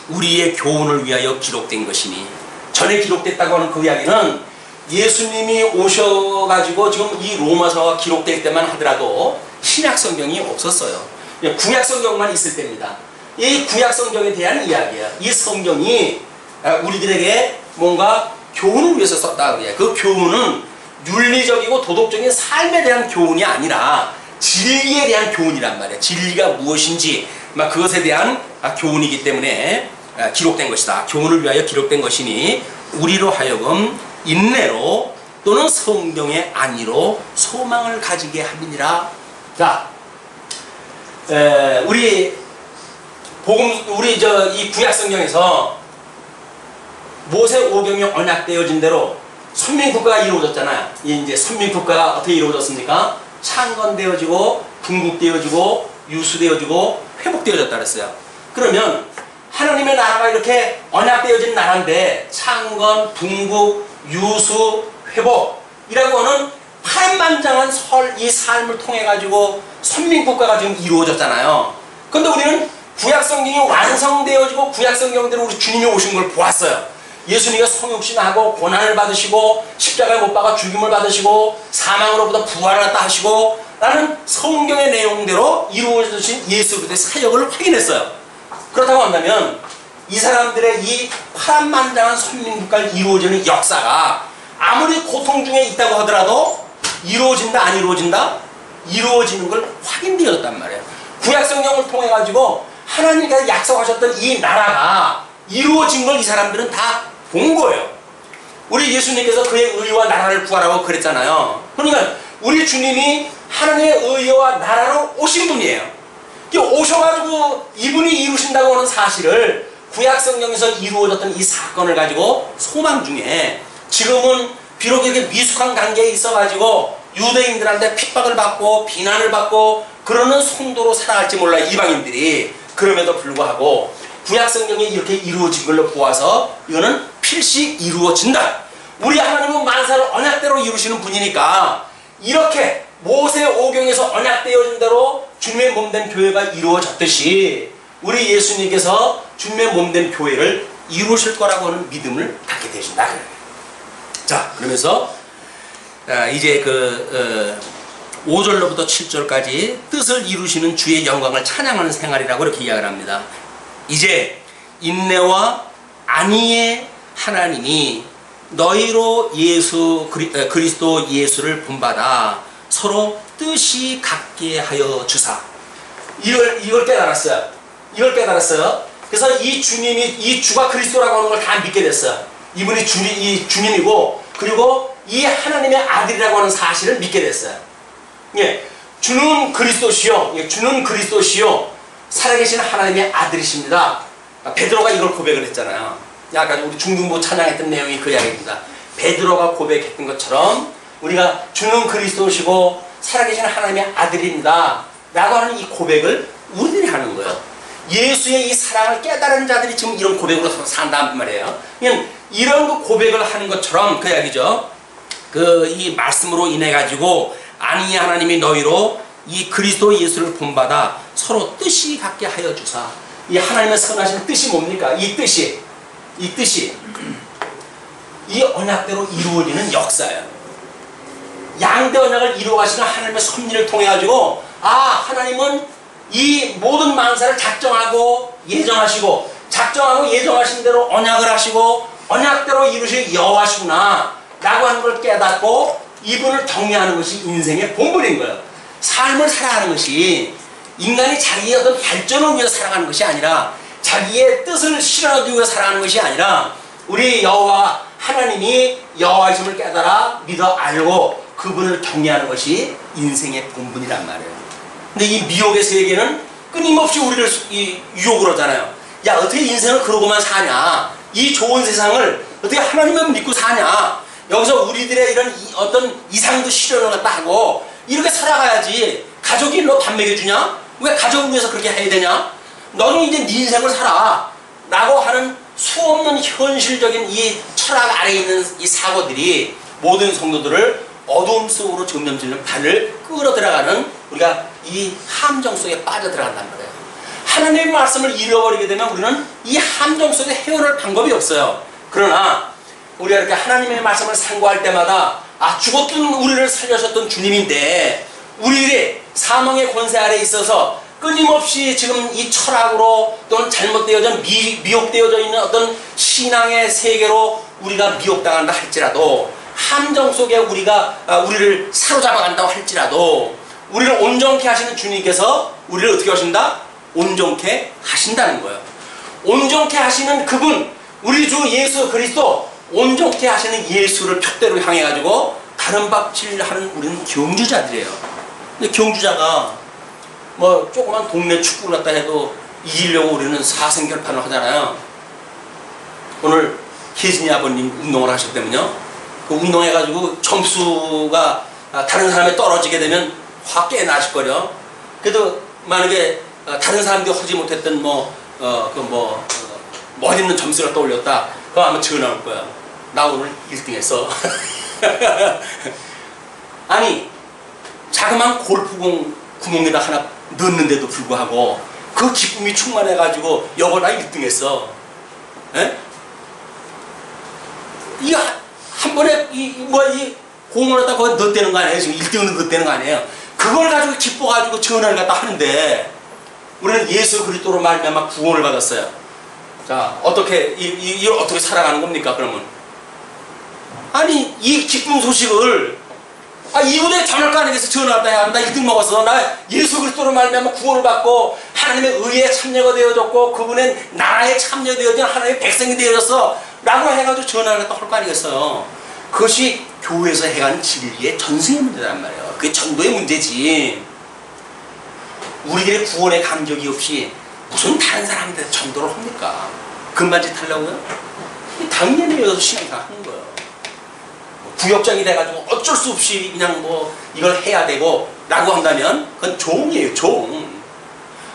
우리의 교훈을 위하여 기록된 것이니. 전에 기록됐다고 하는 그 이야기는 예수님이 오셔가지고 지금 이 로마서가 기록될 때만 하더라도 신약 성경이 없었어요. 구약 성경만 있을 때입니다. 이 구약 성경에 대한 이야기예요. 이 성경이 우리들에게 뭔가 교훈을 위해서 썼다 그래요. 그 교훈은 윤리적이고 도덕적인 삶에 대한 교훈이 아니라 진리에 대한 교훈이란 말이에요. 진리가 무엇인지 막 그것에 대한 교훈이기 때문에 기록된 것이다. 교훈을 위하여 기록된 것이니 우리로 하여금 인내로 또는 성경의 안위로 소망을 가지게 함이니라. 자, 우리 이 구약 성경에서 모세 오경이 언약되어진 대로 선민국가가 이루어졌잖아요. 이제 선민국가가 어떻게 이루어졌습니까? 창건되어지고 궁극되어지고 유수되어지고 회복되어졌다 그랬어요. 그러면 하나님의 나라가 이렇게 언약되어진 나라인데 창건, 분국, 유수, 회복이라고 하는 파란만장한 이 삶을 통해 가지고 선민국가가 지금 이루어졌잖아요. 그런데 우리는 구약성경이 완성되어지고 구약성경대로 우리 주님이 오신 걸 보았어요. 예수님이 성육신하고 고난을 받으시고 십자가에 못 박아 죽임을 받으시고 사망으로부터 부활을 하시고 라는 성경의 내용대로 이루어지신 예수 그리스도의 사역을 확인했어요. 그렇다고 한다면 이 사람들의 이 파란만장한 선민국가를 이루어지는 역사가 아무리 고통 중에 있다고 하더라도 이루어진다 안 이루어진다? 이루어지는 걸 확인되었단 말이에요. 구약성경을 통해 가지고 하나님께서 약속하셨던 이 나라가 이루어진 걸 이 사람들은 다 본 거예요. 우리 예수님께서 그의 의와 나라를 구하라고 그랬잖아요. 그러니까 우리 주님이 하나님의 의와 나라로 오신 분이에요. 오셔가지고 이분이 이루신다고 하는 사실을 구약성경에서 이루어졌던 이 사건을 가지고 소망 중에 지금은 비록 이렇게 미숙한 관계에 있어가지고 유대인들한테 핍박을 받고 비난을 받고 그러는 성도로 살아갈지 몰라 이방인들이. 그럼에도 불구하고 구약성경이 이렇게 이루어진 걸로 보아서 이거는 필시 이루어진다. 우리 하나님은 만사를 언약대로 이루시는 분이니까 이렇게 모세 오경에서 언약되어진 대로 주님의 몸된 교회가 이루어졌듯이 우리 예수님께서 주님의 몸된 교회를 이루실 거라고 하는 믿음을 갖게 되신다. 자, 그러면서 이제 5절로부터 7절까지 뜻을 이루시는 주의 영광을 찬양하는 생활이라고 이렇게 이야기를 합니다. 이제 인내와 안위의 하나님이 너희로 그리스도 예수를 본받아 서로 뜻이 같게 하여 주사. 이걸 깨달았어요. 이걸 깨달았어요. 그래서 이 주님이, 이 주가 그리스도라고 하는 걸 다 믿게 됐어요. 이분이 이 주님이고, 그리고 이 하나님의 아들이라고 하는 사실을 믿게 됐어요. 예, 주는 그리스도시요, 예, 주는 그리스도시요, 살아계신 하나님의 아들이십니다. 베드로가 이걸 고백을 했잖아요. 아까 우리 중등부 찬양했던 내용이 그 이야기입니다. 베드로가 고백했던 것처럼 우리가 주는 그리스도시고 살아계신 하나님의 아들입니다 라고 하는 이 고백을 우리들이 하는 거예요. 예수의 이 사랑을 깨달은 자들이 지금 이런 고백으로 산단 말이에요. 그냥 이런 그 고백을 하는 것처럼 그 이야기죠. 이 말씀으로 인해 가지고 안위의 하나님이 너희로 이 그리스도 예수를 본받아 서로 뜻이 같게 하여 주사. 이 하나님의 선하신 뜻이 뭡니까? 이 뜻이 이 언약대로 이루어지는 역사예요. 양대 언약을 이루어가시는 하나님의 섭리를 통해 가지고 하나님은 이 모든 만사를 작정하고 예정하시고 작정하고 예정하신 대로 언약을 하시고 언약대로 이루실 여호와시구나 라고 하는 걸 깨닫고 이분을 경외하는 것이 인생의 본분인 거예요. 삶을 살아가는 것이 인간이 자기의 어떤 발전을 위해서 살아가는 것이 아니라 자기의 뜻을 실현하기 위해서 살아가는 것이 아니라 우리 여호와 하나님이 여호와이심을 깨달아 믿어 알고 그분을 경외하는 것이 인생의 본분이란 말이에요. 근데 이 미혹의 세계는 끊임없이 우리를 유혹을 하잖아요. 야, 어떻게 인생을 그러고만 사냐? 이 좋은 세상을 어떻게 하나님만 믿고 사냐? 여기서 우리들의 이런 어떤 이상도 실현을 갖다 하고 이렇게 살아가야지. 가족이 너 밥 먹여주냐? 왜 가족을 위해서 그렇게 해야 되냐? 너는 이제 네 인생을 살아 라고 하는 수없는 현실적인 이 철학 아래에 있는 이 사고들이 모든 성도들을 어두움 속으로 점점 발을 끌어들어가는 우리가 이 함정 속에 빠져들어간단 말이에요. 하나님의 말씀을 잃어버리게 되면 우리는 이 함정 속에 헤어날 방법이 없어요. 그러나 우리가 이렇게 하나님의 말씀을 상고할 때마다 죽었던 우리를 살려셨던 주님인데 우리들이 사망의 권세 아래에 있어서 끊임없이 지금 이 철학으로 또는 잘못되어져 미혹되어져 있는 어떤 신앙의 세계로 우리가 미혹당한다 할지라도 함정 속에 우리를 사로잡아 간다고 할지라도 우리를 온전케 하시는 주님께서 우리를 어떻게 하신다? 온전케 하신다는 거예요. 온전케 하시는 그분, 우리 주 예수 그리스도, 온전케 하시는 예수를 표대로 향해 가지고 다른 박질하는 우리는 경주자들이에요. 근데 경주자가 뭐 조그만 동네 축구를 갖다 해도 이기려고 우리는 사생결판을 하잖아요. 오늘 혜진이 아버님 운동을 하셨다면요, 그 운동해가지고 점수가 다른 사람이 떨어지게 되면 확 깨나실거려. 그래도 만약에 다른 사람들이 하지 못했던 멋있는 점수를 떠올렸다. 그거 아마 전화 올 거야. 나 오늘 1등 했어. 아니, 자그마한 골프공 구멍에다 하나 넣었는데도 불구하고 그 기쁨이 충만해가지고 여보 나 1등 했어. 에? 이거 한 번에 이 공을 갖다 거기 넣었다는 거 아니에요? 지금 1등을 넣었다는 거 아니에요? 그걸 가지고 기뻐가지고 전화를 갖다 하는데 우리는 예수 그리스도로 말미암아 구원을 받았어요. 자, 어떻게 이걸 어떻게 살아가는 겁니까? 그러면 아니 이 기쁜 소식을 이웃에 자멸가에서 전화했다. 야, 나 1등 먹었어. 나 예수 그리스도로 말미암아 구원을 받고 하나님의 의에 참여가 되어졌고 그분의 나라에 참여되어진 하나님의 백성이 되어졌어 라고 해가지고 전화를 했다 할 거 아니겠어요. 그것이 교회에서 해가는 진리의 전승의 문제란 말이에요. 그게 전도의 문제지. 우리들의 구원의 감격이 없이 무슨 다른 사람한테 전도를 합니까? 금반지 타려고요? 당연히 여기서 신앙생활 하는 거예요. 구역장이 돼가지고 어쩔 수 없이 그냥 이걸 해야 되고 라고 한다면 그건 종이에요, 종.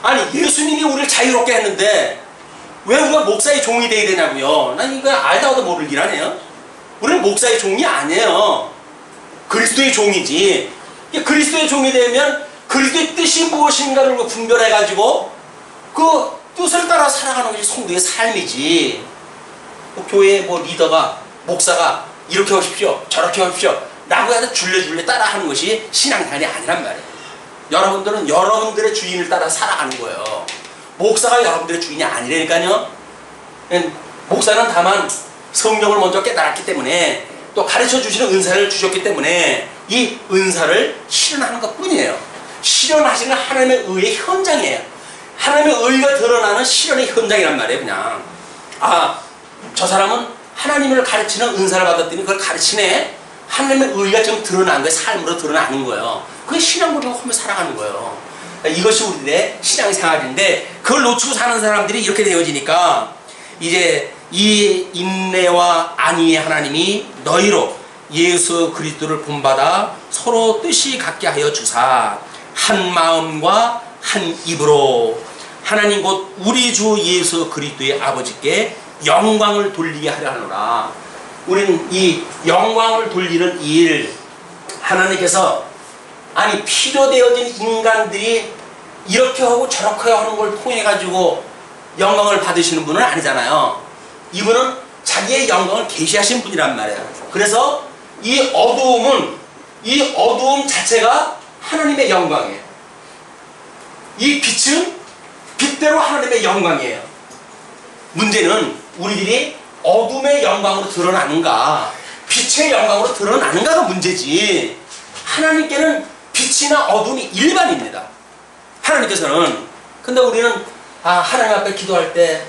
아니 예수님이 우리를 자유롭게 했는데 왜 우리가 목사의 종이 돼야 되냐고요? 난 이거 알다가도 모를 일 아니에요? 우리는 목사의 종이 아니에요. 그리스도의 종이지. 그리스도의 종이 되면 그리스도의 뜻이 무엇인가를 분별해가지고 그 뜻을 따라 살아가는 것이 성도의 삶이지. 교회의 리더가 목사가 이렇게 하십시오 저렇게 하십시오 라고 해서 줄레 따라하는 것이 신앙생활이 아니란 말이에요. 여러분들은 여러분들의 주인을 따라 살아가는 거예요. 목사가 여러분들의 주인이 아니라니까요. 목사는 다만 성경을 먼저 깨달았기 때문에 또 가르쳐 주시는 은사를 주셨기 때문에 이 은사를 실현하는 것 뿐이에요. 실현하시는 하나님의 의의 현장이에요. 하나님의 의가 드러나는 실현의 현장이란 말이에요. 그냥 저 사람은 하나님을 가르치는 은사를 받았더니 그걸 가르치네. 하나님의 의가 지금 드러난 거예요. 삶으로 드러나는 거예요. 그게 신앙고백을 하며 살아가는 거예요. 이것이 우리의 신앙생활인데 그걸 놓치고 사는 사람들이 이렇게 되어지니까 이제 이 인내와 안위의 하나님이 너희로 예수 그리스도를 본받아 서로 뜻이 같게 하여 주사 한 마음과 한 입으로 하나님 곧 우리 주 예수 그리스도의 아버지께 영광을 돌리게 하려 하노라. 우리는 이 영광을 돌리는 일 하나님께서 필요되어진 인간들이 이렇게 하고 저렇게 하는 걸 통해 가지고 영광을 받으시는 분은 아니잖아요. 이분은 자기의 영광을 계시하신 분이란 말이에요. 그래서 이 어두움 자체가 하나님의 영광이에요. 이 빛은 빛대로 하나님의 영광이에요. 문제는 우리들이 어둠의 영광으로 드러나는가 빛의 영광으로 드러나는가가 문제지. 하나님께는 빛이나 어둠이 일반입니다. 하나님께서는. 근데 우리는 하나님 앞에 기도할 때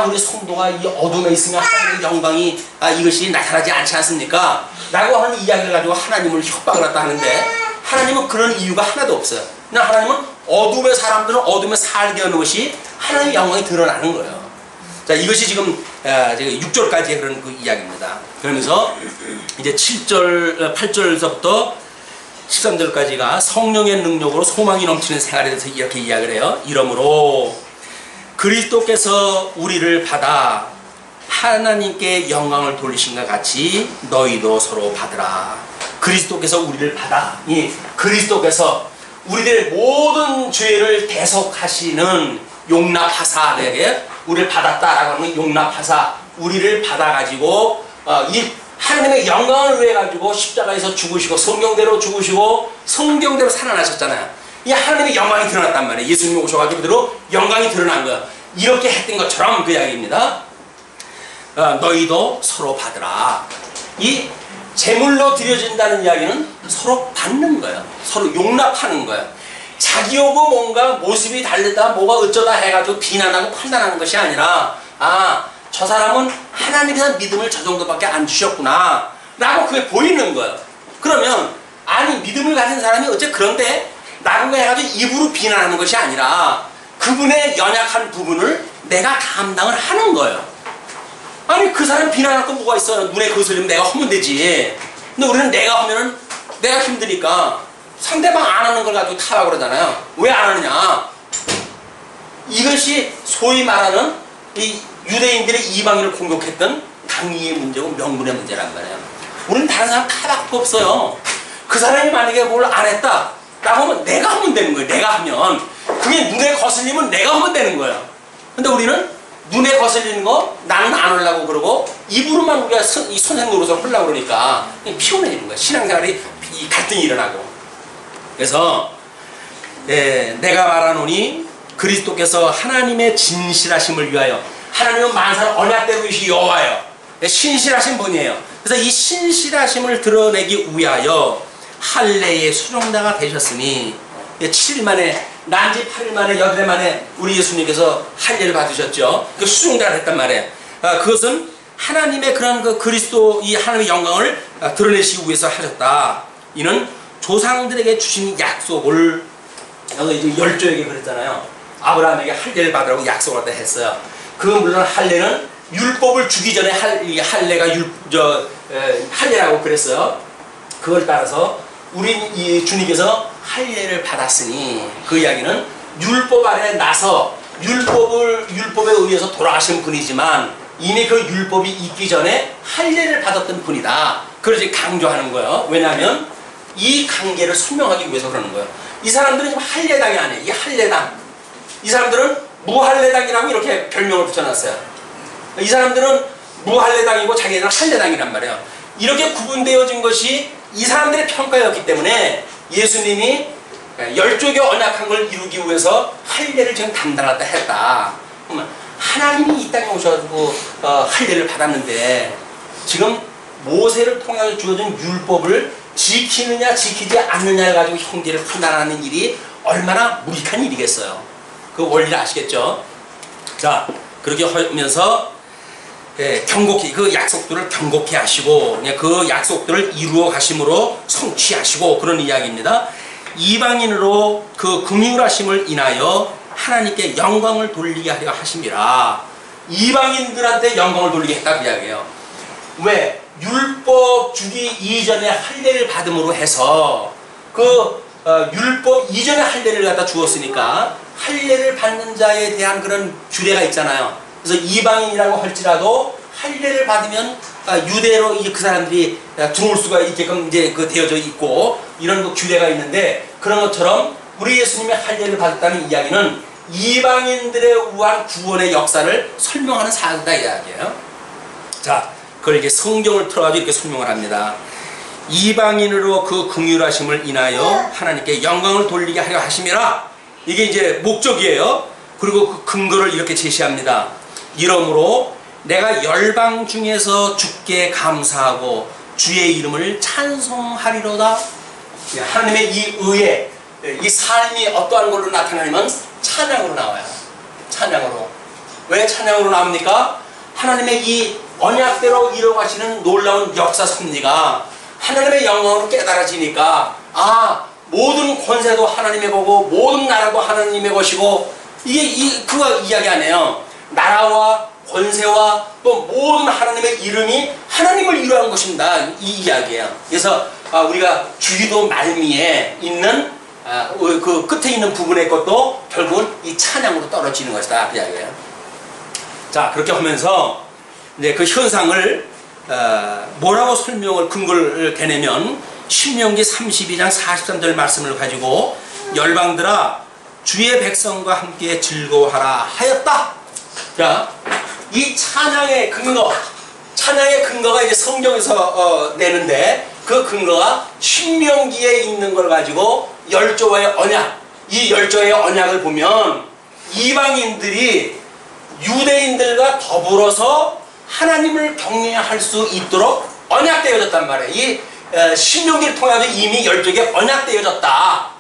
우리 성도가 이 어둠에 있으면 하나님의 영광이 이것이 나타나지 않지 않습니까? 라고 하는 이야기를 가지고 하나님을 협박을 했다 하는데 하나님은 그런 이유가 하나도 없어요. 그냥 하나님은 어둠의 사람들은 어둠에 살게 하는 것이 하나님의 영광이 드러나는 거예요. 자, 이것이 지금 6절까지의 그런 그 이야기입니다. 그러면서 이제 8절서부터 13절까지가 성령의 능력으로 소망이 넘치는 생활에 대해서 이렇게 이야기를 해요. 이러므로 그리스도께서 우리를 받아 하나님께 영광을 돌리신 것 같이 너희도 서로 받으라. 그리스도께서 우리를 받아. 그리스도께서 우리들의 모든 죄를 대속하시는 용납하사 내게 우리를 받았다라고 하는 용납하사 우리를 받아가지고 이 하나님의 영광을 위해 가지고 십자가에서 죽으시고 성경대로 죽으시고 성경대로 살아나셨잖아요. 이 하나님의 영광이 드러났단 말이에요. 예수님이 오셔가지고 그대로 영광이 드러난 거예요. 이렇게 했던 것처럼 그 이야기입니다. 너희도 서로 받으라. 이 제물로 드려진다는 이야기는 서로 받는 거예요. 서로 용납하는 거예요. 자기하고 뭔가 모습이 다르다 뭐가 어쩌다 해가지고 비난하고 판단하는 것이 아니라 저 사람은 하나님께서 믿음을 저 정도밖에 안 주셨구나 라고 그게 보이는 거예요. 그러면 믿음을 가진 사람이 어째 그런데 라고 해가지고 입으로 비난하는 것이 아니라 그분의 연약한 부분을 내가 감당을 하는 거예요. 그 사람 비난할 건 뭐가 있어요. 눈에 거슬리면 내가 하면 되지. 근데 우리는 내가 하면은 내가 힘드니까 상대방 안 하는 걸 가지고 타라고 그러잖아요. 왜 안 하느냐? 이것이 소위 말하는 이 유대인들의 이방인을 공격했던 당위의 문제고 명분의 문제란 말이에요. 우리는 다른 사람 타박도 없어요. 그 사람이 만약에 뭘 안 했다 라고 하면 내가 하면 되는 거예요. 내가 하면 그게 눈에 거슬리면 내가 하면 되는 거예요. 근데 우리는 눈에 거슬리는 거 나는 안 하려고 그러고 입으로만 우리가 이 선생 노릇을 하려고 그러니까 피곤해지는 거예요. 신앙생활이 이 갈등이 일어나고. 그래서 내가 말하노니 그리스도께서 하나님의 진실하심을 위하여, 하나님은 만사를 언약대로 이시 여호와예요. 신실하신 분이에요. 그래서 이 신실하심을 드러내기 위하여 할례의 수종자가 되셨으니, 7일 만에, 난지 8일 만에, 8일 만에 우리 예수님께서 할례를 받으셨죠. 그 수종자가 됐단 말이에요. 그것은 하나님의 그런 그 그리스도 이 하나님의 영광을 드러내시기 위해서 하셨다. 이는 조상들에게 주신 약속을, 여기 이제 열조에게 그랬잖아요. 아브라함에게 할례를 받으라고 약속을 갖다 했어요. 그 물론 할례는 율법을 주기 전에 할례가 할례라고 그랬어요. 그걸 따라서 우리 주님께서 할례를 받았으니, 그 이야기는 율법 아래 나서 율법에 의해서 돌아가신 분이지만 이미 그 율법이 있기 전에 할례를 받았던 분이다. 그걸 이제 강조하는 거예요. 왜냐하면 이 관계를 설명하기 위해서 그러는 거예요. 이 사람들은 지금 할례당이 아니에요. 이 할례당. 이 사람들은 무할례당이라고 이렇게 별명을 붙여놨어요. 이 사람들은 무할례당이고 자기네는 할례당이란 말이에요. 이렇게 구분되어진 것이 이 사람들의 평가였기 때문에 예수님이 열족의 언약한 걸 이루기 위해서 할례를 지금 담당하다 했다. 하나님이 이 땅에 오셔가지고 할례를 받았는데 지금 모세를 통해서 주어진 율법을 지키느냐 지키지 않느냐를 가지고 형제를 판단하는 일이 얼마나 무익한 일이겠어요. 그 원리를 아시겠죠? 자, 그렇게 하면서 경고히 그 약속들을 경고케 하시고 그 약속들을 이루어 가심으로 성취하시고 그런 이야기입니다. 이방인으로 그 긍휼하심을 인하여 하나님께 영광을 돌리게 하려 하심이라. 이방인들한테 영광을 돌리게 했다 그 이야기예요. 왜? 율법 주기 이전에 할례를 받음으로 해서 그 율법 이전에 할례를 갖다 주었으니까 할례를 받는 자에 대한 그런 규례가 있잖아요. 그래서 이방인이라고 할지라도 할례를 받으면 유대로 그 사람들이 들어올 수가 있게끔 이제 그 되어져 있고 이런 그 규례가 있는데, 그런 것처럼 우리 예수님이 할례를 받았다는 이야기는 이방인들에 의한 구원의 역사를 설명하는 사실이다 이야기예요. 자, 그걸 이렇게 성경을 틀어가지고 이렇게 설명을 합니다. 이방인으로 그 긍휼하심을 인하여 하나님께 영광을 돌리게 하려 하심이라. 이게 이제 목적이에요. 그리고 그 근거를 이렇게 제시합니다. 이러므로 내가 열방 중에서 주께 감사하고 주의 이름을 찬송하리로다. 하나님의 이 의에 이 삶이 어떠한 걸로 나타나냐면 찬양으로 나와요. 찬양으로. 왜 찬양으로 나옵니까? 하나님의 이 언약대로 이뤄가시는 놀라운 역사 섭리가 하나님의 영광으로 깨달아지니까, 아, 모든 권세도 하나님의 거고 모든 나라도 하나님의 것이고, 이게 그거 이야기 안 해요. 나라와 권세와 또 모든 하나님의 이름이 하나님을 이루한 것입니다. 이 이야기예요. 그래서 우리가 주기도 말미에 있는 그 끝에 있는 부분의 것도 결국은 이 찬양으로 떨어지는 것이다 그 이야기예요. 자, 그렇게 하면서 이제 그 현상을 뭐라고 설명을 근거를 대내면 신명기 32장 43절 말씀을 가지고 열방들아 주의 백성과 함께 즐거워하라 하였다. 자, 이 찬양의 근거가 이제 성경에서 내는데 그 근거가 신명기에 있는 걸 가지고 열조의 언약, 이 열조의 언약을 보면 이방인들이 유대인들과 더불어서 하나님을 경외할 수 있도록 언약되어졌단 말이에요. 이 신명기를 통해서 이미 열조에게 언약되어졌다.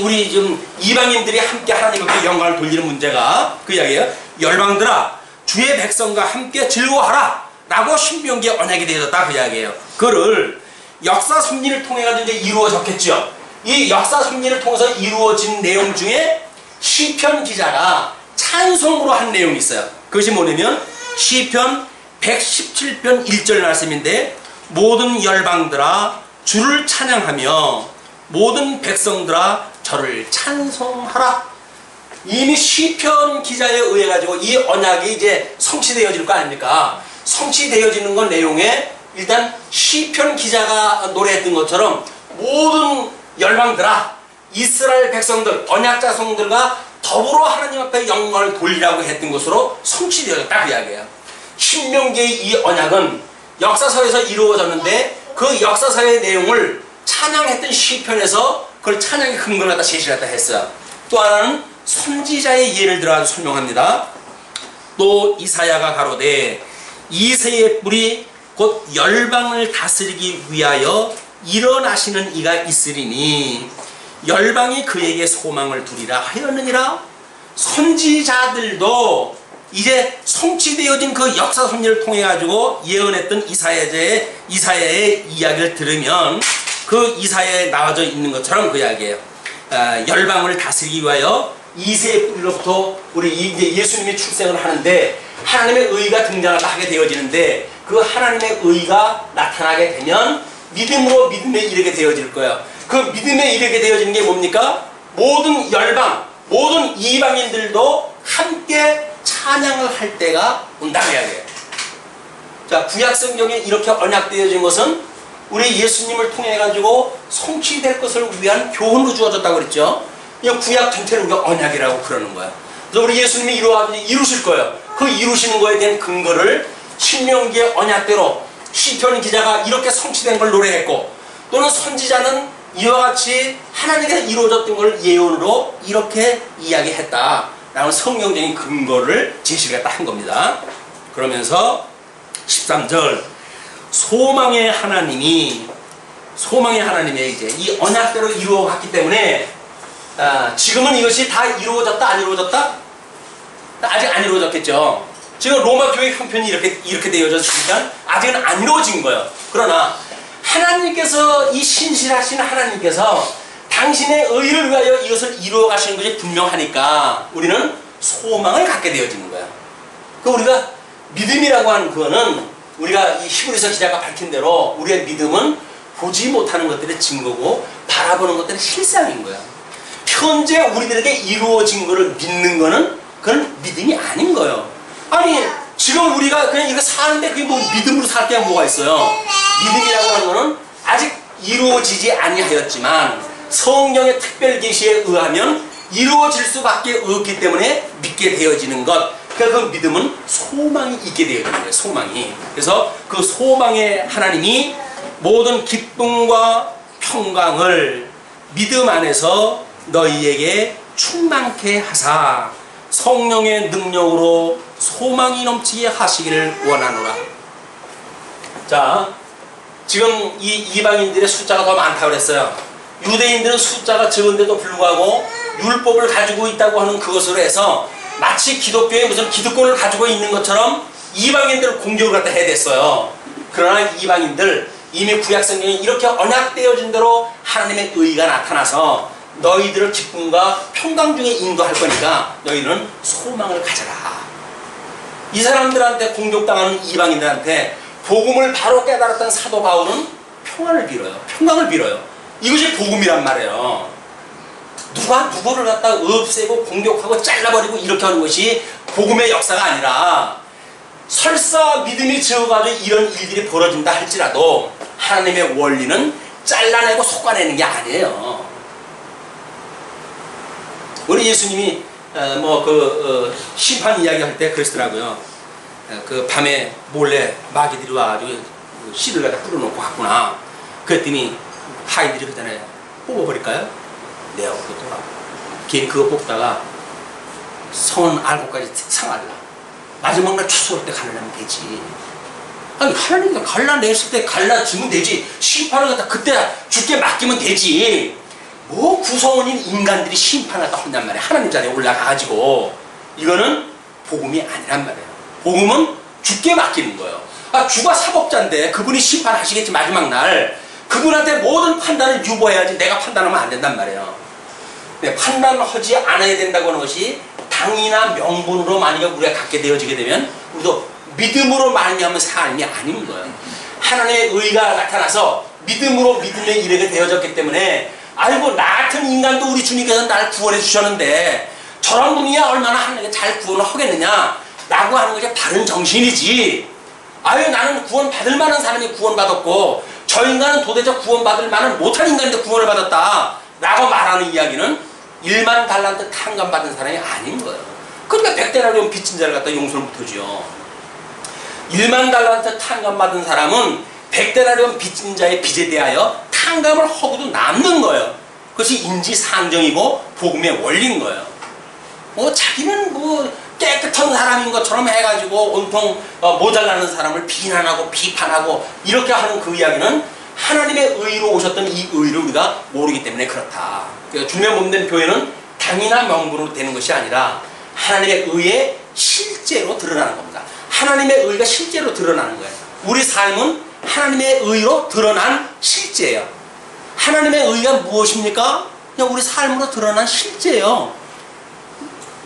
우리 지금 이방인들이 함께 하나님께 영광을 돌리는 문제가 그 이야기예요. 열방들아 주의 백성과 함께 즐거워하라 라고 신명기에 언약이 되어졌다 그 이야기예요. 그를 역사 섭리를 통해 가지고 이제 이루어졌겠죠. 이 역사 섭리를 통해서 이루어진 내용 중에 시편 기자가 찬송으로 한 내용이 있어요. 그것이 뭐냐면 시편 117편 1절 말씀인데, 모든 열방들아 주를 찬양하며 모든 백성들아 저를 찬송하라. 이미 시편 기자에 의해 가지고 이 언약이 이제 성취되어질 거 아닙니까? 성취되어지는 건 내용에 일단 시편 기자가 노래했던 것처럼 모든 열방들아 이스라엘 백성들 언약 자손들과 더불어 하나님 앞에 영광을 돌리라고 했던 것으로 성취되었다 그 이야기예요. 신명기의 이 언약은 역사서에서 이루어졌는데 그 역사서의 내용을 찬양했던 시편에서 그걸 찬양의 근거를 갖다 제시를 갖다 했어요. 또 하나는 선지자의 예를 들어 설명합니다. 또 이사야가 가로되 이새의 뿔이 곧 열방을 다스리기 위하여 일어나시는 이가 있으리니 열방이 그에게 소망을 두리라 하였느니라. 선지자들도 이제 성취되어진 그 역사 섭리를 통해 가지고 예언했던 이사야의 이야기를 들으면 그 이사야에 나와져 있는 것처럼 그 이야기예요. 열방을 다스리기 위하여 이새의 뿌리로부터 우리 이제 예수님이 출생을 하는데 하나님의 의가 등장을 하게 되어지는데 그 하나님의 의가 나타나게 되면 믿음으로 믿음에 이르게 되어질 거예요. 그 믿음에 이르게 되어지는 게 뭡니까? 모든 열방, 모든 이방인들도 함께 찬양을 할 때가 온다고 이야기해요. 자, 구약 성경에 이렇게 언약되어진 것은 우리 예수님을 통해 가지고 성취될 것을 위한 교훈으로 주어졌다고 그랬죠. 이 구약 전체를 우리가 언약이라고 그러는 거야. 그래서 우리 예수님이 이루실 거예요. 그 이루시는 거에 대한 근거를 신명기의 언약대로 시편 기자가 이렇게 성취된 걸 노래했고 또는 선지자는 이와 같이 하나님께서 이루어졌던 걸 예언으로 이렇게 이야기했다라는 성경적인 근거를 제시를 한 겁니다. 그러면서 13절 소망의 하나님이 이제 이 언약대로 이루어갔기 때문에 지금은 이것이 다 이루어졌다 안 이루어졌다? 아직 안 이루어졌겠죠. 지금 로마 교회 형편이 이렇게 되어졌으니까 아직은 안 이루어진 거예요. 그러나 하나님께서 이 신실하신 하나님께서 당신의 의를 위하여 이것을 이루어 가시는 것이 분명하니까 우리는 소망을 갖게 되어지는 거예요. 그 우리가 믿음이라고 하는 그거는 우리가 이 히브리서 기자가 밝힌 대로 우리의 믿음은 보지 못하는 것들의 증거고 바라보는 것들의 실상인 거예요. 현재 우리들에게 이루어진 것을 믿는 거는 그건 믿음이 아닌 거예요. 아니 지금 우리가 그냥 이거 사는데 그게 뭐 믿음으로 살 게 뭐가 있어요. 믿음이라고 하는 거는 아직 이루어지지 아니하였지만 성령의 특별 계시에 의하면 이루어질 수밖에 없기 때문에 믿게 되어지는 것. 그러니까 그 믿음은 소망이 있게 되어지는 거예요. 소망이. 그래서 그 소망의 하나님이 모든 기쁨과 평강을 믿음 안에서 너희에게 충만케 하사 성령의 능력으로 소망이 넘치게 하시기를 원하노라. 자, 지금 이 이방인들의 숫자가 더 많다고 그랬어요. 유대인들은 숫자가 적은데도 불구하고 율법을 가지고 있다고 하는 그것으로 해서 마치 기독교에 무슨 기득권을 가지고 있는 것처럼 이방인들을 공격을 갖다 해야 됐어요. 그러나 이방인들 이미 구약성경에 이렇게 언약되어진 대로 하나님의 의가 나타나서 너희들을 기쁨과 평강 중에 인도할 거니까 너희는 소망을 가져라. 이 사람들한테 공격당하는 이방인들한테 복음을 바로 깨달았던 사도 바울은 평안을 빌어요. 평강을 빌어요. 이것이 복음이란 말이에요. 누가 누구를 갖다 없애고 공격하고 잘라버리고 이렇게 하는 것이 복음의 역사가 아니라 설사 믿음이 적어가지고 이런 일들이 벌어진다 할지라도 하나님의 원리는 잘라내고 솎아내는 게 아니에요. 우리 예수님이 심판 이야기 할 때 그러시더라고요. 그 밤에 몰래 마귀들이 와가지고 씨를 갖다 뿌려놓고 갔구나. 그랬더니 하인들이 그러잖아요. 뽑아버릴까요? 네, 그것도 걔는 그거 뽑다가 성은 알고까지 상할라. 마지막 날 추수할 때 갈라내면 되지. 아니 하나님이 갈라냈을 때 갈라지면 되지. 심판을 갖다 그때 죽게 맡기면 되지. 뭐 구성원인 인간들이 심판을 갖다 한단 말이야. 하나님 자리에 올라가가지고. 이거는 복음이 아니란 말이에요. 복음은 죽게 맡기는 거예요. 주가 사법자인데 그분이 심판하시겠지 마지막 날. 그분한테 모든 판단을 유보해야지 내가 판단하면 안 된단 말이에요. 네, 판단하지 않아야 된다고 하는 것이 당이나 명분으로 만약에 우리가 갖게 되어지게 되면 우리도 믿음으로 말미암은 삶이 아닌 거예요. 하나님의 의가 나타나서 믿음으로 믿음에 이르게 되어졌기 때문에 아이고 나 같은 인간도 우리 주님께서 날 구원해 주셨는데 저런 분이야 얼마나 하나님께 잘 구원을 하겠느냐 라고 하는 것이 바른 정신이지. 아유 나는 구원 받을 만한 사람이 구원받았고 저 인간은 도대체 구원받을 만한 못한 인간인데 구원을 받았다 라고 말하는 이야기는 1만 달란트 탕감 받은 사람이 아닌 거예요. 그러니까 100데나리온 빚진 자를 갖다 용서를 못하죠. 1만 달란트 탕감 받은 사람은 100데나리온 빚진 자의 빚에 대하여 탕감을 하고도 남는 거예요. 그것이 인지상정이고 복음의 원리인 거예요. 자기는 깨끗한 사람인 것처럼 해가지고 온통 모자라는 사람을 비난하고 비판하고 이렇게 하는 그 이야기는 하나님의 의로 오셨던 이 의를 우리가 모르기 때문에 그렇다. 그러니까 주님의 몸된 교회는 당이나 명분으로 되는 것이 아니라 하나님의 의에 실제로 드러나는 겁니다. 하나님의 의가 실제로 드러나는 거예요. 우리 삶은 하나님의 의로 드러난 실제예요. 하나님의 의가 무엇입니까? 그냥 우리 삶으로 드러난 실제예요.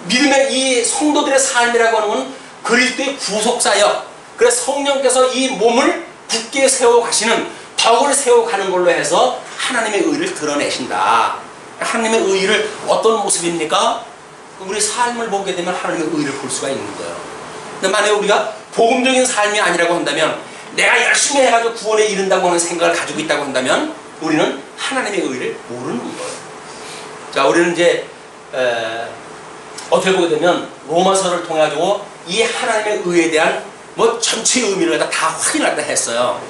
믿음의 이 성도들의 삶이라고 하는 건 그리스도의 구속사역. 그래서 성령께서 이 몸을 굳게 세워가시는 덕을 세워가는 걸로 해서 하나님의 의를 드러내신다. 하나님의 의를 어떤 모습입니까? 우리 삶을 보게 되면 하나님의 의를 볼 수가 있는 거예요. 근데 만약에 우리가 복음적인 삶이 아니라고 한다면 내가 열심히 해가지고 구원에 이른다고 하는 생각을 가지고 있다고 한다면 우리는 하나님의 의를 모르는 거예요. 자, 우리는 이제 어떻게 보게 되면 로마서를 통해 가지고 이 하나님의 의에 대한 전체 의미를 다 확인을 했어요.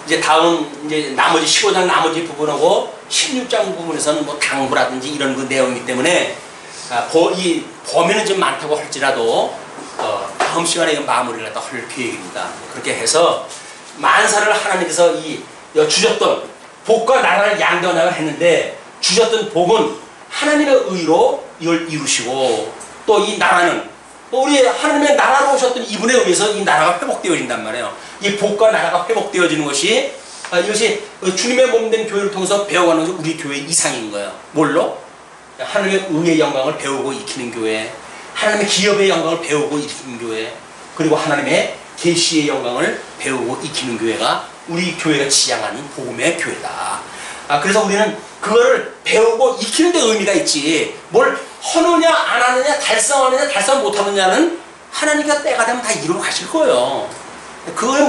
이제 다음 이제 나머지 15장 나머지 부분하고 16장 부분에서는 당부라든지 이런 그 내용이기 때문에 이 범위는 좀 많다고 할지라도 다음 시간에 마무리를 할 계획입니다. 그렇게 해서 만사를 하나님께서 주셨던 복과 나라를 양도하라고 했는데 주셨던 복은 하나님의 의로 이걸 이루시고 또 이 나라는 우리 하나님의 나라로 오셨던 이분에 의해서 이 나라가 회복되어진단 말이에요. 이 복과 나라가 회복되어지는 것이 이것이 주님의 몸된 교회를 통해서 배워가는 것이 우리 교회 이상인 거예요. 뭘로? 하나님의 의의 영광을 배우고 익히는 교회, 하나님의 기업의 영광을 배우고 익히는 교회, 그리고 하나님의 계시의 영광을 배우고 익히는 교회가 우리 교회가 지향하는 복음의 교회다. 그래서 우리는 그거를 배우고 익히는 데 의미가 있지 뭘 하느냐 안 하느냐 달성하느냐 달성 못하느냐는 하나님께서 때가 되면 다 이루어 가실 거예요. 그거에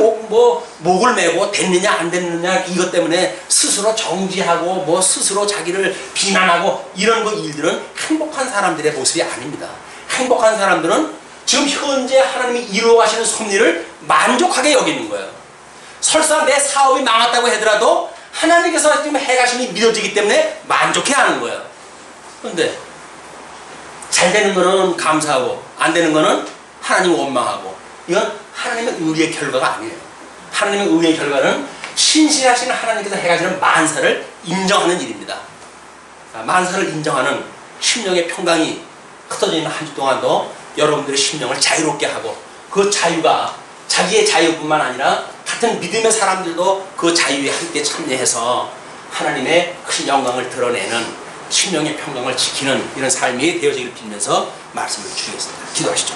목을 메고 됐느냐 안 됐느냐 이것 때문에 스스로 정지하고 스스로 자기를 비난하고 이런 일들은 행복한 사람들의 모습이 아닙니다. 행복한 사람들은 지금 현재 하나님이 이루어 가시는 섭리를 만족하게 여기는 거예요. 설사 내 사업이 망했다고 하더라도 하나님께서 지금 해가심이 믿어지기 때문에 만족해 하는 거예요. 그런데 잘 되는 거는 감사하고 안 되는 거는 하나님 원망하고 이건 하나님의 의의 결과가 아니에요. 하나님의 의의 결과는 신실하신 하나님께서 해가시는 만사를 인정하는 일입니다. 만사를 인정하는 심령의 평강이 흩어져 있는 한 주 동안도 여러분들의 심령을 자유롭게 하고 그 자유가 자기의 자유뿐만 아니라 같은 믿음의 사람들도 그 자유에 함께 참여해서 하나님의 큰 영광을 드러내는 심령의 평강을 지키는 이런 삶이 되어지기를 빌면서 말씀을 드리겠습니다. 기도하시죠.